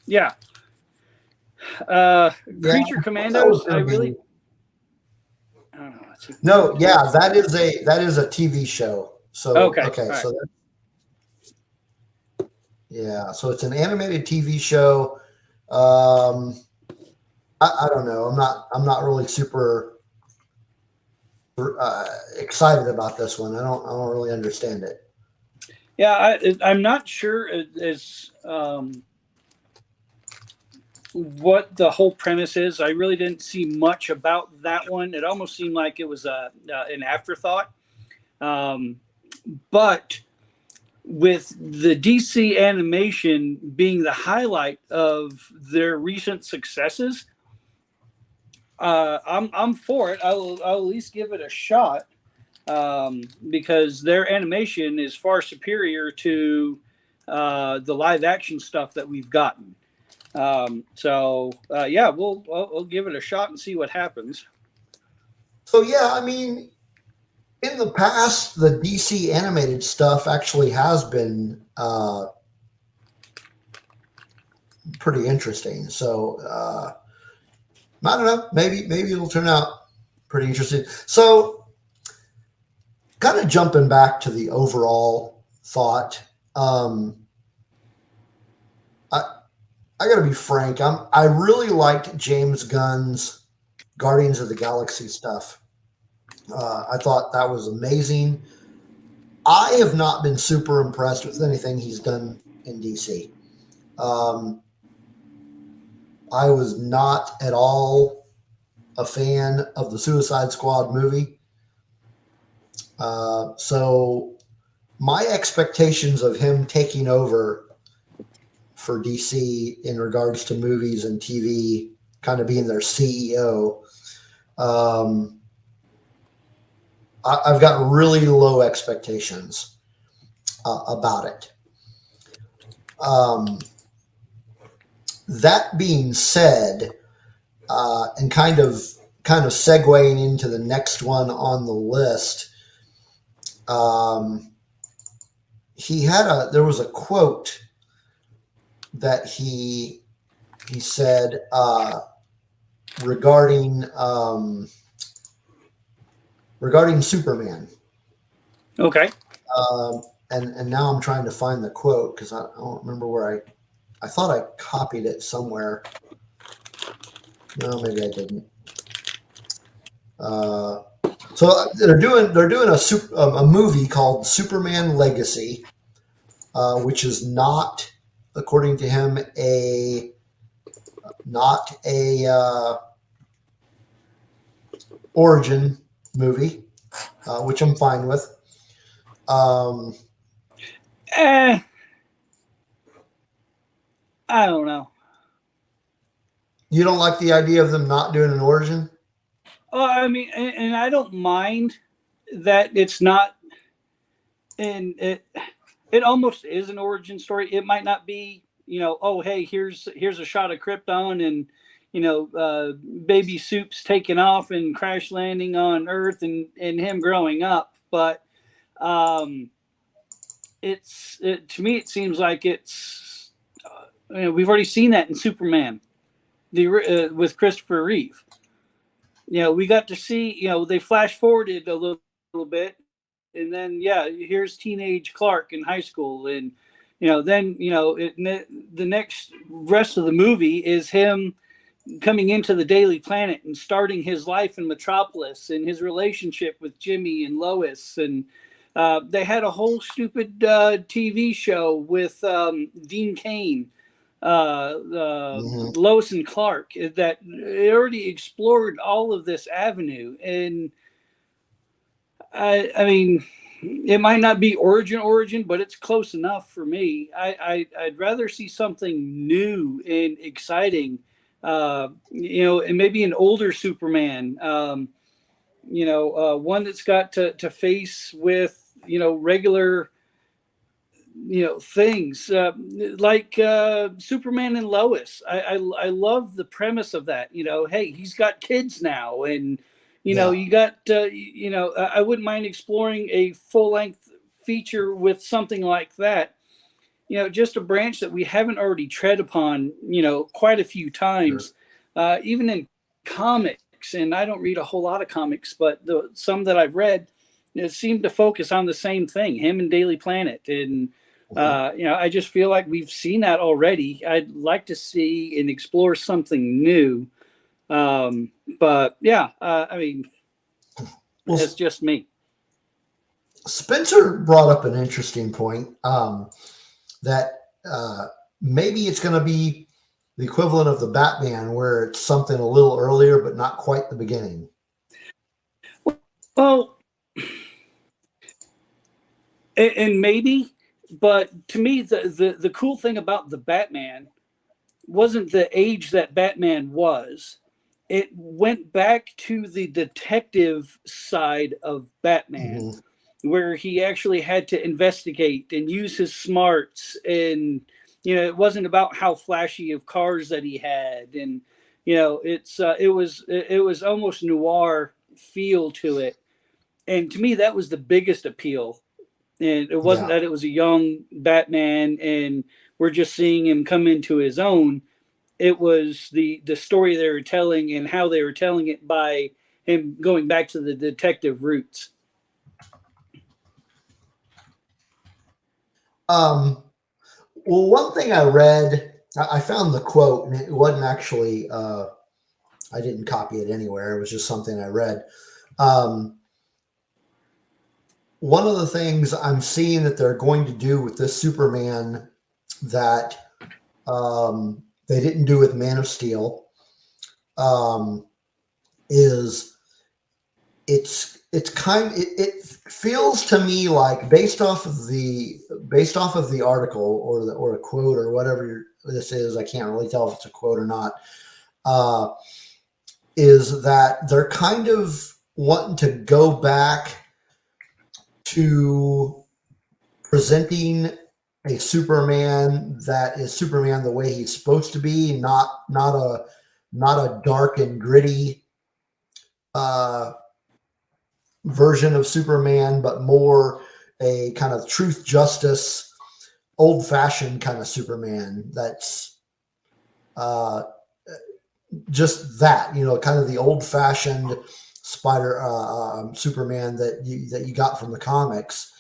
Yeah. Creature Commandos. I don't know. No, yeah, that is a TV show. So okay, right. So so it's an animated TV show. I don't know. I'm not really super excited about this one. I don't really understand it. Yeah, I'm not sure as what the whole premise is. I really didn't see much about that one. It almost seemed like it was an afterthought. But with the DC animation being the highlight of their recent successes, I'm for it. I'll at least give it a shot, because their animation is far superior to the live action stuff that we've gotten. Yeah, we'll give it a shot and see what happens. So yeah, I mean, in the past, the DC animated stuff actually has been pretty interesting. So I don't know, maybe it'll turn out pretty interesting. So kind of jumping back to the overall thought, I got to be frank. I really liked James Gunn's Guardians of the Galaxy stuff. I thought that was amazing. I have not been super impressed with anything he's done in DC. I was not at all a fan of the Suicide Squad movie. So my expectations of him taking over for DC in regards to movies and TV, kind of being their CEO, I've got really low expectations about it. That being said, and kind of segueing into the next one on the list, there was a quote that he said regarding Superman. Okay. And now I'm trying to find the quote because I don't remember where I thought I copied it somewhere. No, maybe I didn't. So they're doing a movie called Superman Legacy, which is not, according to him, not a origin movie, which I'm fine with. I don't know. You don't like the idea of them not doing an origin? I mean, and I don't mind that it's not, and it almost is an origin story. It might not be, oh, hey, here's a shot of Krypton and, baby Soup's taking off and crash landing on Earth and him growing up. But to me, it seems like it's, we've already seen that in Superman, with Christopher Reeve. We got to see, they flash forwarded a little bit, and then, here's teenage Clark in high school. And, then, the next rest of the movie is him coming into the Daily Planet and starting his life in Metropolis and his relationship with Jimmy and Lois. And they had a whole stupid TV show with Dean Cain, Lois and Clark, that it already explored all of this avenue. And I mean, it might not be origin, but it's close enough for me. I'd rather see something new and exciting, and maybe an older Superman, one that's got to face with, regular, things like Superman and Lois. I love the premise of that. Hey, he's got kids now, and you got I wouldn't mind exploring a full-length feature with something like that. Just a branch that we haven't already tread upon, quite a few times, even in comics. And I don't read a whole lot of comics, but some that I've read, seem to focus on the same thing, him and Daily Planet. And I just feel like we've seen that already. I'd like to see and explore something new. But yeah, I mean, it's just me. Spencer brought up an interesting point, that maybe it's going to be the equivalent of the Batman, where it's something a little earlier, but not quite the beginning. Well, and maybe, but to me, the cool thing about the Batman wasn't the age that Batman was. It went back to the detective side of Batman, where he actually had to investigate and use his smarts, and it wasn't about how flashy of cars that he had, and it was almost noir feel to it, and to me that was the biggest appeal. And it wasn't Yeah. that it was a young Batman and we're just seeing him come into his own. It was the story they were telling and how they were telling it by him going back to the detective roots. Well, one thing I read, I found the quote, and it wasn't actually, I didn't copy it anywhere. It was just something I read. One of the things I'm seeing that they're going to do with this Superman that they didn't do with Man of Steel is it feels to me like based off of the article or a quote or whatever this is, I can't really tell if it's a quote or not, is that they're kind of wanting to go back to presenting a Superman that is Superman the way he's supposed to be, not a dark and gritty version of Superman, but more a kind of truth, justice, old fashioned kind of Superman. That's just that, kind of the old fashioned Superman that you got from the comics.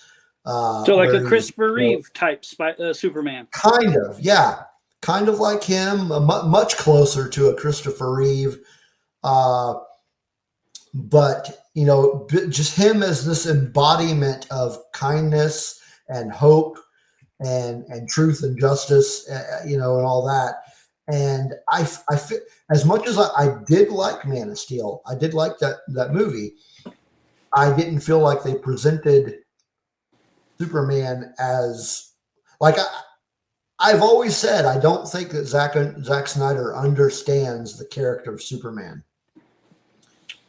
So like a Christopher Reeve type Superman. Kind of, yeah. Kind of like him, much closer to a Christopher Reeve. But, just him as this embodiment of kindness and hope and truth and justice, and all that. And I feel, as much as I did like Man of Steel, I did like that movie, I didn't feel like they presented Superman as, like, I've always said, I don't think that Zack Snyder understands the character of Superman.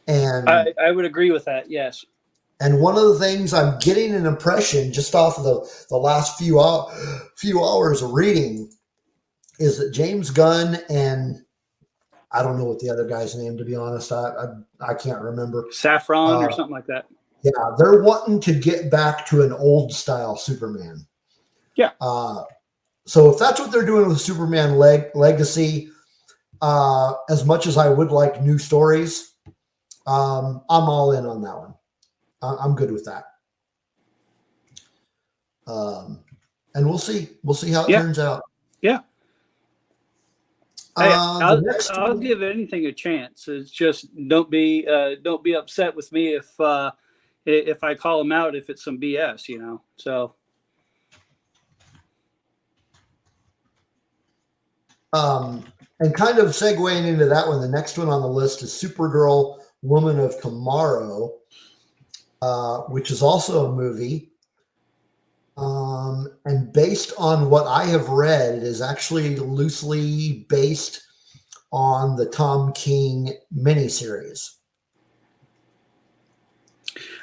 And I would agree with that. Yes. And one of the things I'm getting an impression just off of the last few hours of reading is that James Gunn and I don't know what the other guy's name, to be honest. I can't remember. Saffron or something like that. Yeah, they're wanting to get back to an old style Superman. Yeah. So if that's what they're doing with Superman Legacy, as much as I would like new stories, I'm all in on that one. I'm good with that. And we'll see how it turns out. Yeah. I'll give anything a chance. It's just don't be upset with me if I call them out if it's some BS, So. And kind of segueing into that one, the next one on the list is Supergirl, Woman of Tomorrow, which is also a movie. And based on what I have read, it is actually loosely based on the Tom King miniseries.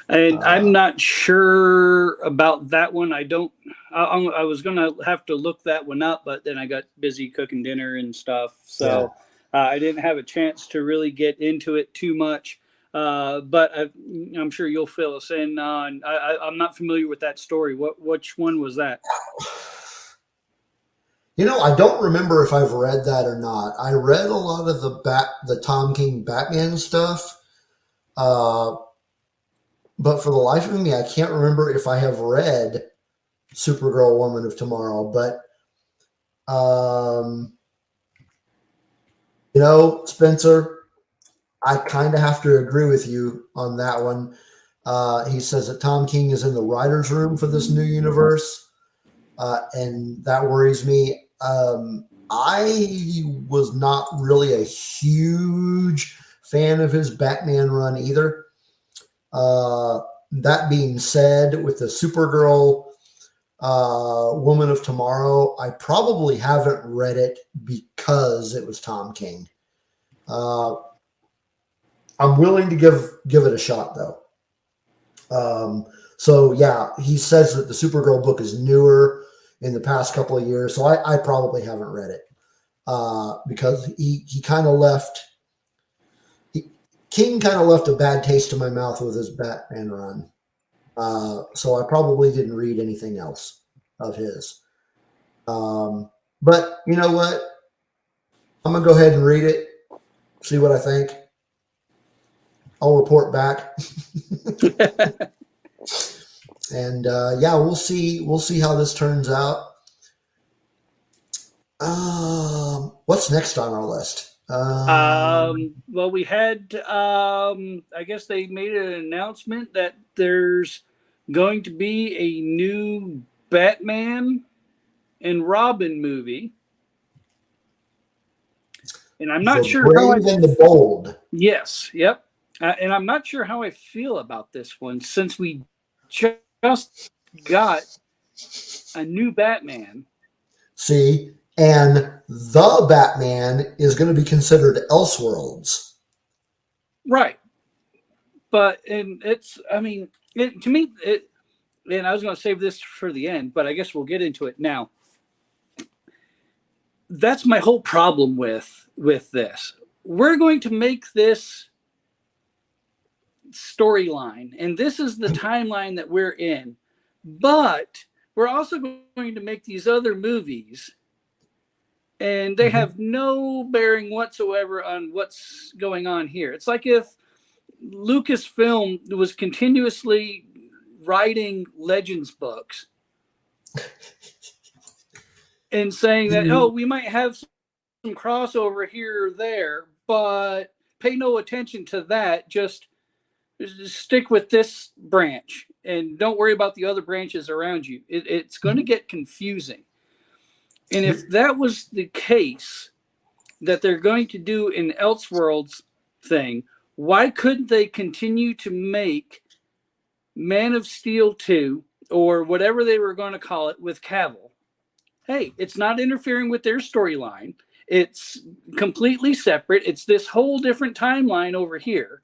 And I'm not sure about that one. I was going to have to look that one up, but then I got busy cooking dinner and stuff. So I didn't have a chance to really get into it too much. But I'm sure you'll fill us in on. I'm not familiar with that story. Which one was that? I don't remember if I've read that or not. I read a lot of the Tom King Batman stuff, but for the life of me, I can't remember if I have read Supergirl, Woman of Tomorrow. But Spencer, I kind of have to agree with you on that one. He says that Tom King is in the writer's room for this new universe, and that worries me. I was not really a huge fan of his Batman run either. That being said, with the Supergirl Woman of Tomorrow, I probably haven't read it because it was Tom King. I'm willing to give it a shot though. So yeah, he says that the Supergirl book is newer in the past couple of years, so I probably haven't read it because he kind of left. King kind of left a bad taste in my mouth with his Batman run, so I probably didn't read anything else of his. But you know what? I'm gonna go ahead and read it, see what I think. I'll report back. And yeah, we'll see how this turns out. What's next on our list? Well, we had, I guess they made an announcement that there's going to be a new Batman and Robin movie. And I'm not sure how Brave and the Bold. Yes, yep. And I'm not sure how I feel about this one since we just got a new Batman. See, and the Batman is going to be considered Elseworlds. Right. But, and it's, I mean, to me, and I was going to save this for the end, but I guess we'll get into it now. That's my whole problem with this. We're going to make this storyline, and this is the timeline that we're in, but we're also going to make these other movies, and they have no bearing whatsoever on what's going on here. It's like if Lucasfilm was continuously writing Legends books and saying that, oh, we might have some crossover here or there, but pay no attention to that. Just stick with this branch and don't worry about the other branches around you. It's going to get confusing. And if that was the case that they're going to do in Elseworlds thing, why couldn't they continue to make Man of Steel 2 or whatever they were going to call it with Cavill? Hey, it's not interfering with their storyline. It's completely separate. It's this whole different timeline over here.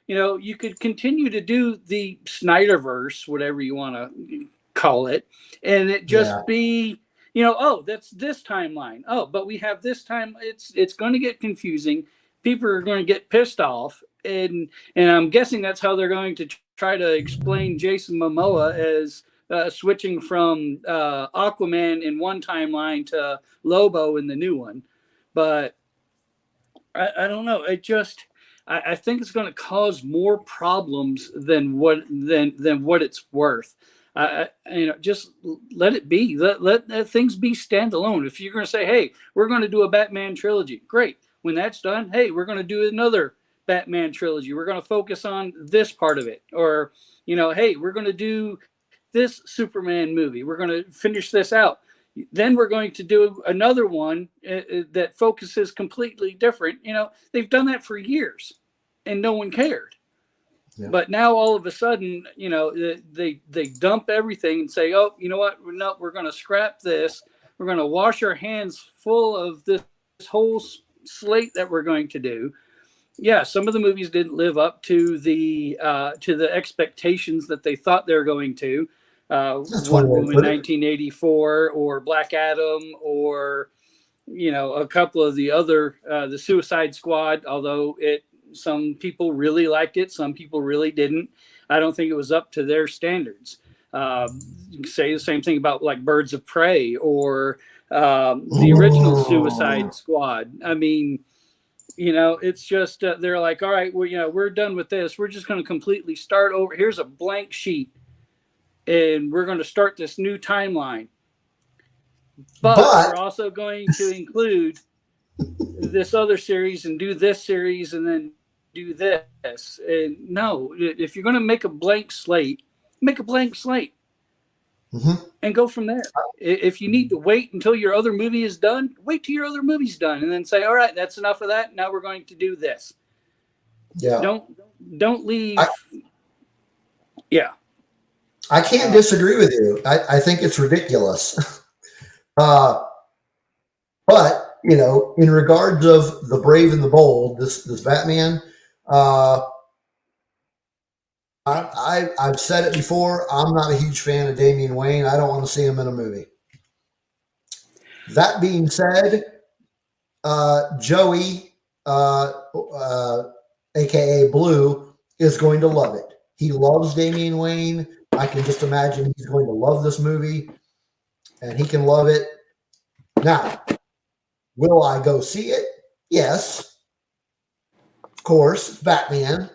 You know, you could continue to do the Snyderverse, whatever you want to call it, and it just be, you know, oh, that's this timeline. Oh, but we have this time. It's going to get confusing. People are going to get pissed off, and I'm guessing that's how they're going to try to explain Jason Momoa as switching from Aquaman in one timeline to Lobo in the new one. But I don't know. It just, I think it's going to cause more problems than what it's worth. You know, just let it be. Let things be standalone. If you're going to say, hey, we're going to do a Batman trilogy, great. When that's done, hey, we're going to do another Batman trilogy. We're going to focus on this part of it. Or, you know, hey, we're going to do this Superman movie. We're going to finish this out. Then we're going to do another one that focuses completely different. You know, they've done that for years and no one cared. Yeah. But now all of a sudden, you know, they dump everything and say, oh, you know what? No, we're going to scrap this. We're going to wash our hands full of this whole slate that we're going to do. Yeah, some of the movies didn't live up to the expectations that they thought they were going to. Wonder Woman 1984 or Black Adam or, you know, a couple of the other, the Suicide Squad, although some people really liked it, some people really didn't. I don't think it was up to their standards. You can say the same thing about like Birds of Prey or the original Suicide Squad. I mean, you know, it's just they're like, all right, well, you know, we're done with this. We're just going to completely start over. Here's a blank sheet. And we're going to start this new timeline. But we're also going to include this other series and do this series and then do this. And no, if you're going to make a blank slate, make a blank slate. and go from there. If you need to wait until your other movie is done, wait till your other movie's done, and then say, all right, that's enough of that. Now we're going to do this. Yeah. Don't leave. I can't disagree with you. I think it's ridiculous. But, you know, in regards of the brave and the bold, this Batman, I've said it before. I'm not a huge fan of Damian Wayne. I don't want to see him in a movie. That being said, Joey, aka Blue, is going to love it. He loves Damian Wayne. I can just imagine he's going to love this movie, and he can love it. Now, will I go see it? Yes. Of course, it's Batman.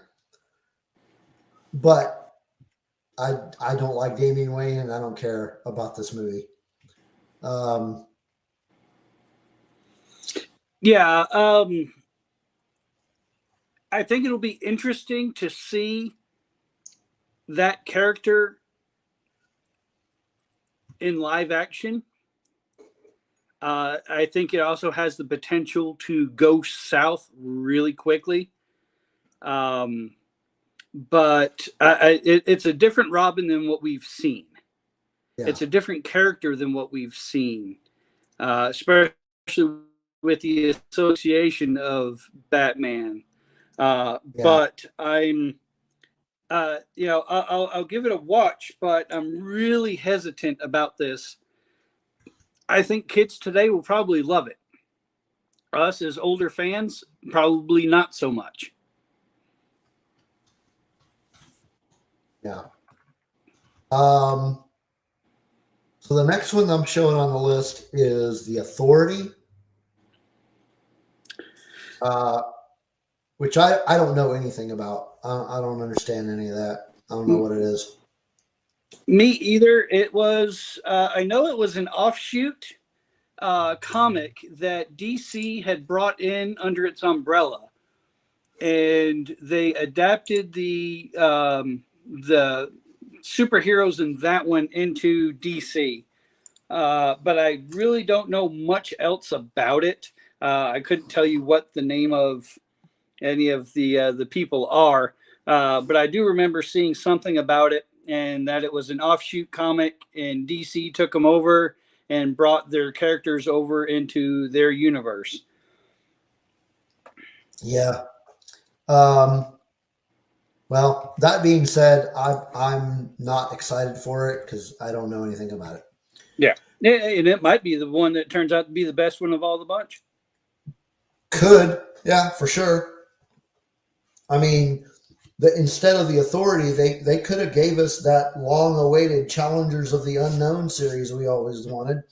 But I don't like Damian Wayne, and I don't care about this movie. I think it'll be interesting to see that character in live action. I think it also has the potential to go south really quickly. But it's a different Robin than what we've seen. Yeah. It's a different character than what we've seen, especially with the association of Batman. But I'm, I'll give it a watch, but I'm really hesitant about this. I think kids today will probably love it. Us as older fans, probably not so much. Yeah. So the next one I'm showing on the list is The Authority, which I don't know anything about. I don't understand any of that. I don't know what it is. Me either. It was, I know it was an offshoot comic that DC had brought in under its umbrella, and they adapted the superheroes in that one into DC. But I really don't know much else about it. I couldn't tell you what the name of any of the people are, but I do remember seeing something about it, and that it was an offshoot comic, and DC took them over and brought their characters over into their universe. Yeah. Well, that being said, I'm not excited for it because I don't know anything about it. Yeah. And it might be the one that turns out to be the best one of all the bunch. Could. Yeah, for sure. I mean, instead of The Authority, they could have gave us that long-awaited Challengers of the Unknown series we always wanted.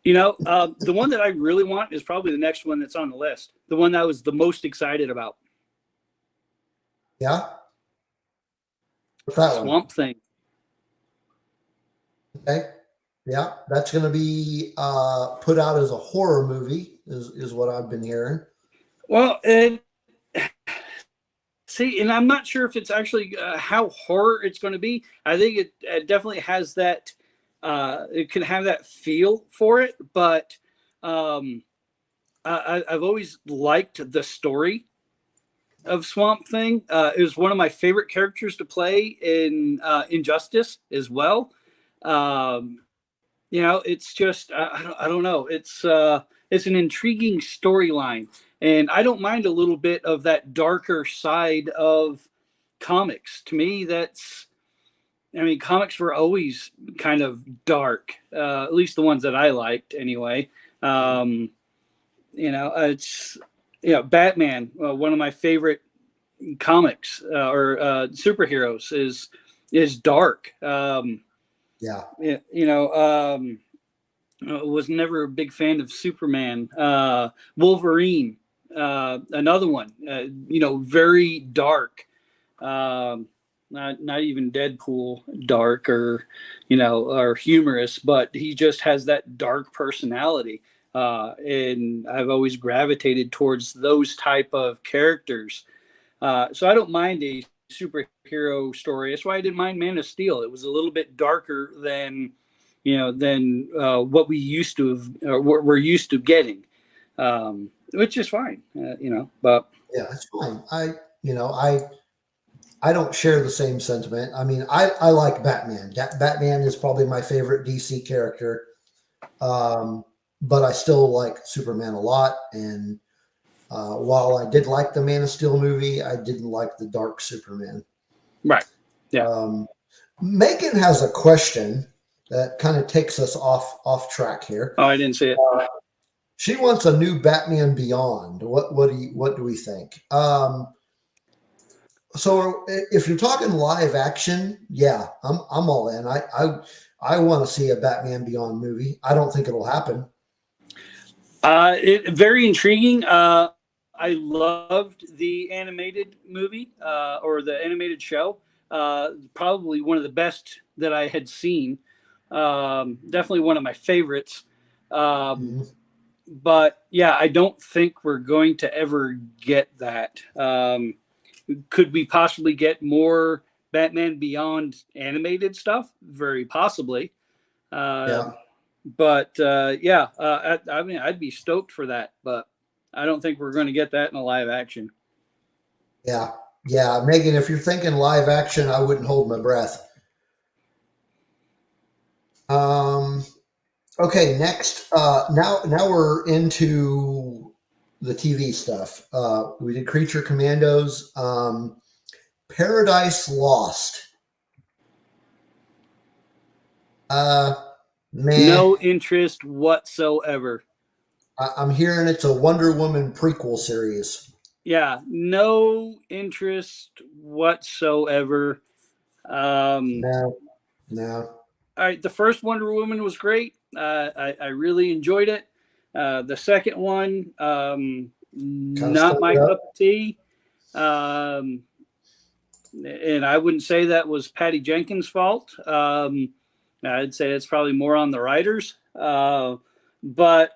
You know, the one that I really want is probably the next one that's on the list. The one that I was the most excited about. Yeah? What's that one? Swamp Thing. Okay. Yeah, that's going to be put out as a horror movie, is what I've been hearing. Well, and see, and I'm not sure if it's actually how horror it's going to be. I think it definitely has that. It can have that feel for it, but I've always liked the story of Swamp Thing. It was one of my favorite characters to play in Injustice as well. You know, it's just I don't know. It's an intriguing storyline, and I don't mind a little bit of that darker side of comics. To me, comics were always kind of dark, at least the ones that I liked anyway. It's Batman, one of my favorite comics or superheroes is dark. Was never a big fan of Superman. Wolverine, another one, very dark. Not even Deadpool dark or humorous, but he just has that dark personality. And I've always gravitated towards those type of characters. So I don't mind a superhero story. That's why I didn't mind Man of Steel. It was a little bit darker than what we used to have, we're used to getting, which is fine. But Yeah, it's fine. I don't share the same sentiment. I mean, I like Batman. Batman is probably my favorite DC character. But I still like Superman a lot. And while I did like the Man of Steel movie, I didn't like the Dark Superman. right, yeah. Megan has a question that kind of takes us off track here. Oh, I didn't see it. She wants a new Batman Beyond. What do we think? So if you're talking live action, yeah, I'm all in. I want to see a Batman Beyond movie. I don't think it'll happen. Very intriguing. I loved the animated movie or the animated show. Probably one of the best that I had seen. Definitely one of my favorites. But yeah, I don't think we're going to ever get that. Could we possibly get more Batman Beyond animated stuff? Very possibly. Yeah. But I mean, I'd be stoked for that, but I don't think we're going to get that in a live action. Yeah. Yeah. Megan, if you're thinking live action, I wouldn't hold my breath. Okay. Next, now we're into the TV stuff. We did Creature Commandos, Paradise Lost. No interest whatsoever. I'm hearing it's a Wonder Woman prequel series. Yeah, no interest whatsoever. No. All right, the first Wonder Woman was great. I really enjoyed it. The second one, not my cup of tea. And I wouldn't say that was Patty Jenkins' fault. I'd say it's probably more on the writers. But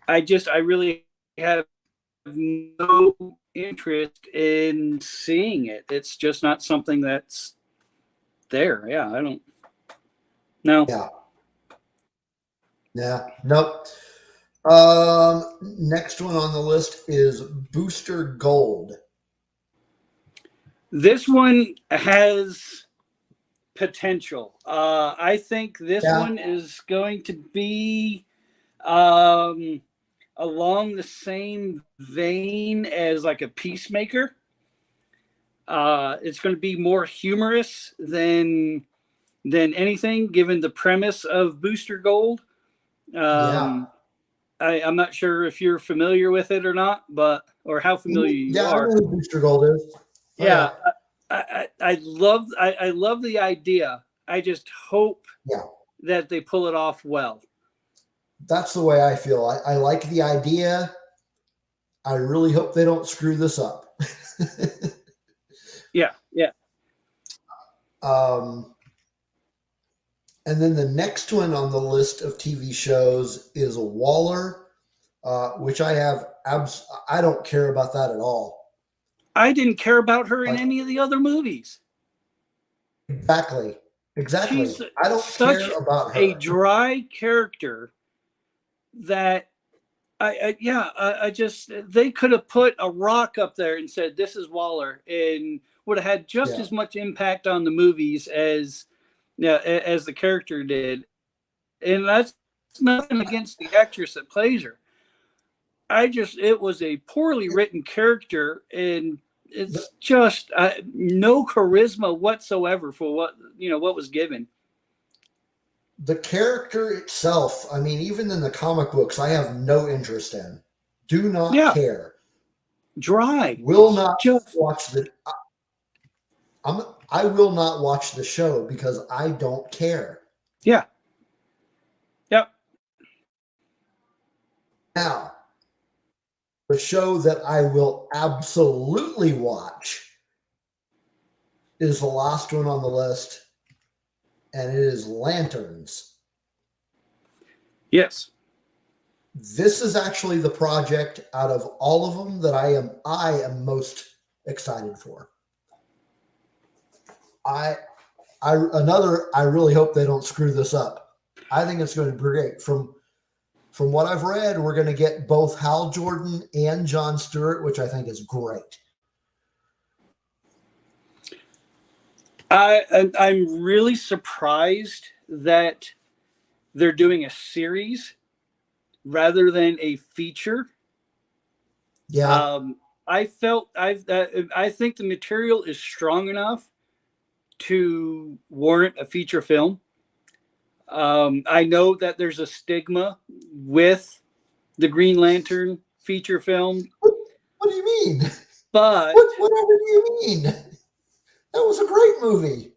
I really have no interest in seeing it. It's just not something that's there. Yeah, I don't know. Yeah. Nope. Next one on the list is Booster Gold. This one has potential. I think this one is going to be along the same vein as like a Peacemaker. It's going to be more humorous than anything, given the premise of Booster Gold. I'm not sure if you're familiar with it or not, or how familiar you are. I know who Booster Gold is. Yeah. I love the idea. I just hope that they pull it off well. That's the way I feel. I like the idea. I really hope they don't screw this up. Yeah. And then the next one on the list of TV shows is Waller, which I don't care about that at all. I didn't care about her in any of the other movies. Exactly. She's I don't care about her. A dry character that I just, they could have put a rock up there and said, this is Waller, and would have had just as much impact on the movies as the character did. And that's nothing against the actress that plays her. It was a poorly written character, and it's just no charisma whatsoever for what was given. The character itself, I mean, even in the comic books, I have no interest in. Do not care. Dry. Will not watch the. I will not watch the show because I don't care. Yeah. Yep. Now, the show that I will absolutely watch is the last one on the list, and it is Lanterns. Yes. This is actually the project out of all of them that I am most excited for. I really hope they don't screw this up. I think it's going to be great. From what I've read, we're going to get both Hal Jordan and Jon Stewart, which I think is great. I'm really surprised that they're doing a series rather than a feature. Yeah. I think the material is strong enough to warrant a feature film. I know that there's a stigma with the Green Lantern feature film. What do you mean? But whatever do you mean? That was a great movie.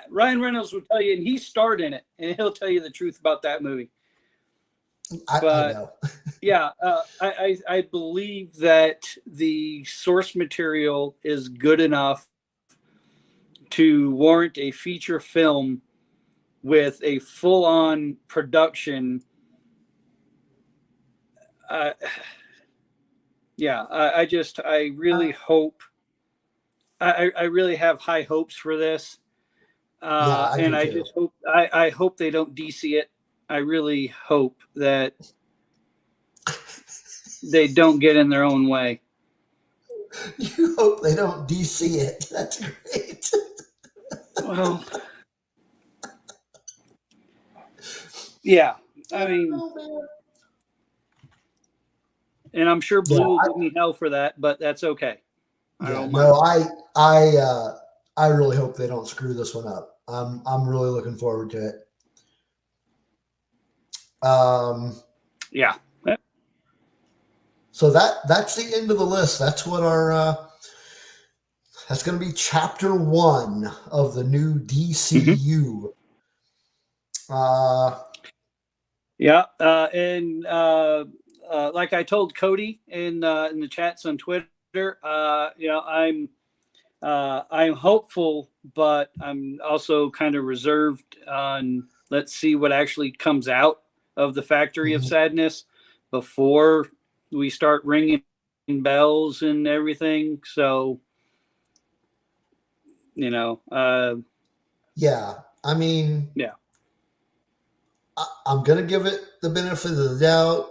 Ryan Reynolds will tell you, and he starred in it, and he'll tell you the truth about that movie. I know. Yeah, I believe that the source material is good enough to warrant a feature film with a full-on production. I really hope. I really have high hopes for this, I hope they don't DC it. I really hope that they don't get in their own way. You hope they don't DC it. That's great. Well, yeah. I mean, and I'm sure Blue will give me hell for that, but that's okay. I don't mind. No, I really hope they don't screw this one up. I'm really looking forward to it. Yeah. So that's the end of the list. That's what our that's going to be chapter 1 of the new DCU. Yeah, and like I told Cody in the chats on Twitter, I'm hopeful, but I'm also kind of reserved on. Let's see what actually comes out of the Factory of Sadness before we start ringing bells and everything. So, yeah, I mean, yeah. I'm going to give it the benefit of the doubt.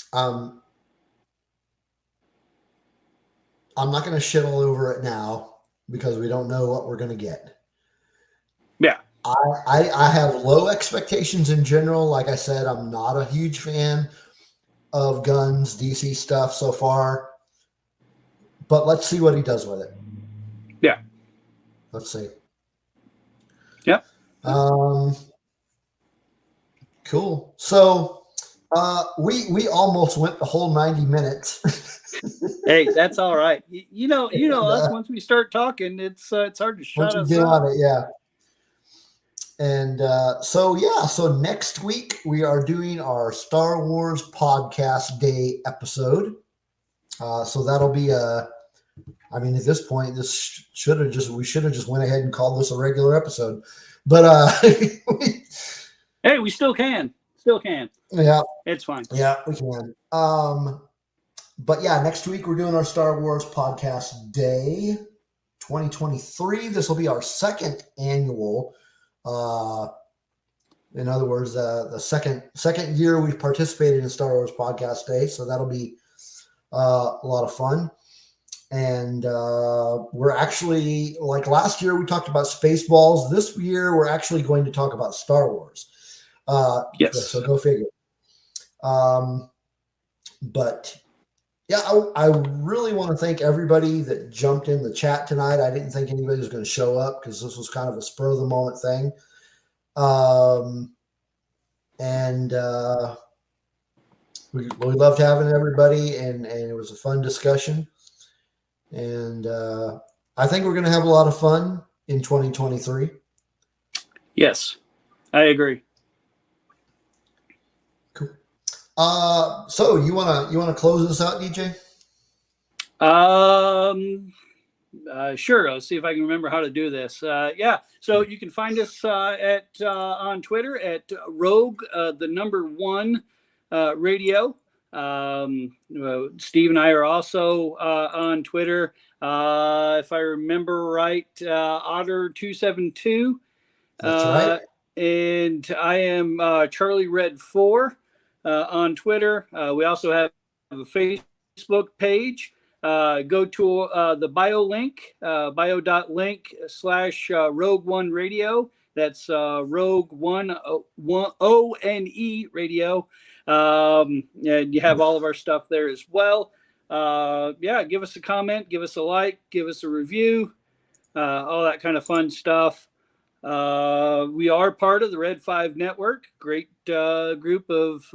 I'm not going to shit all over it now because we don't know what we're going to get. Yeah. I have low expectations in general. Like I said, I'm not a huge fan of Gunn's DC stuff so far, but let's see what he does with it. Yeah. Let's see. Yep. Cool. So we almost went the whole 90 minutes. Hey, that's all right. You know us. Once we start talking, it's hard to shut us up. On it, yeah. And so next week we are doing our Star Wars Podcast Day episode. So that'll be at this point, we should have just went ahead and called this a regular episode. But hey, we still can. Yeah. It's fine. Yeah, we can. But yeah, next week we're doing our Star Wars Podcast Day 2023. This will be our second annual. In other words, the second year we've participated in Star Wars Podcast Day, so that'll be a lot of fun. And we're actually, like last year we talked about Spaceballs. This year we're actually going to talk about Star Wars. Yes. So go figure. But yeah, I really want to thank everybody that jumped in the chat tonight. I didn't think anybody was going to show up because this was kind of a spur of the moment thing. We loved having everybody, and it was a fun discussion. And I think we're going to have a lot of fun in 2023. Yes, I agree. Cool. So you wanna close this out, DJ? Sure. I'll see if I can remember how to do this. Yeah. So you can find us on Twitter at Rogue, the number 1 radio. Steve and I are also on Twitter. If I remember right, Otter272. That's right. And I am Charlie Red 4 on Twitter. We also have a Facebook page. Go to the bio link, bio.link/Rogue One Radio. That's Rogue One ONE Radio. And you have all of our stuff there as well. Give us a comment, give us a like, give us a review, all that kind of fun stuff. We are part of the Red 5 Network. Great group of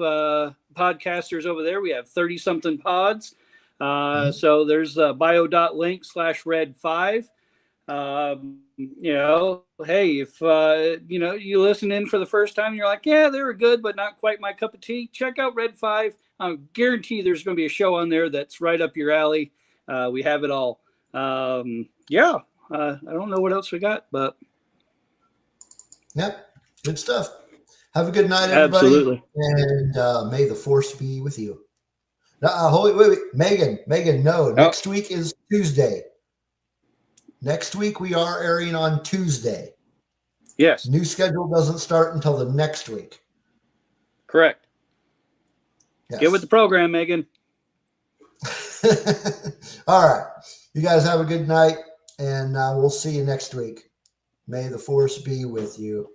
podcasters over there. We have 30-something pods. So there's bio.link/Red5. Hey, if you listen in for the first time and you're like, yeah, they were good, but not quite my cup of tea, check out Red 5. I guarantee there's going to be a show on there that's right up your alley. We have it all. I don't know what else we got, but yep, good stuff. Have a good night, everybody. Absolutely. And may the force be with you. Wait, Megan, no. Next week is Tuesday. Next week we are airing on Tuesday. Yes. New schedule doesn't start until the next week. Correct. Yes. Get with the program, Megan. All right. You guys have a good night, and we'll see you next week. May the force be with you.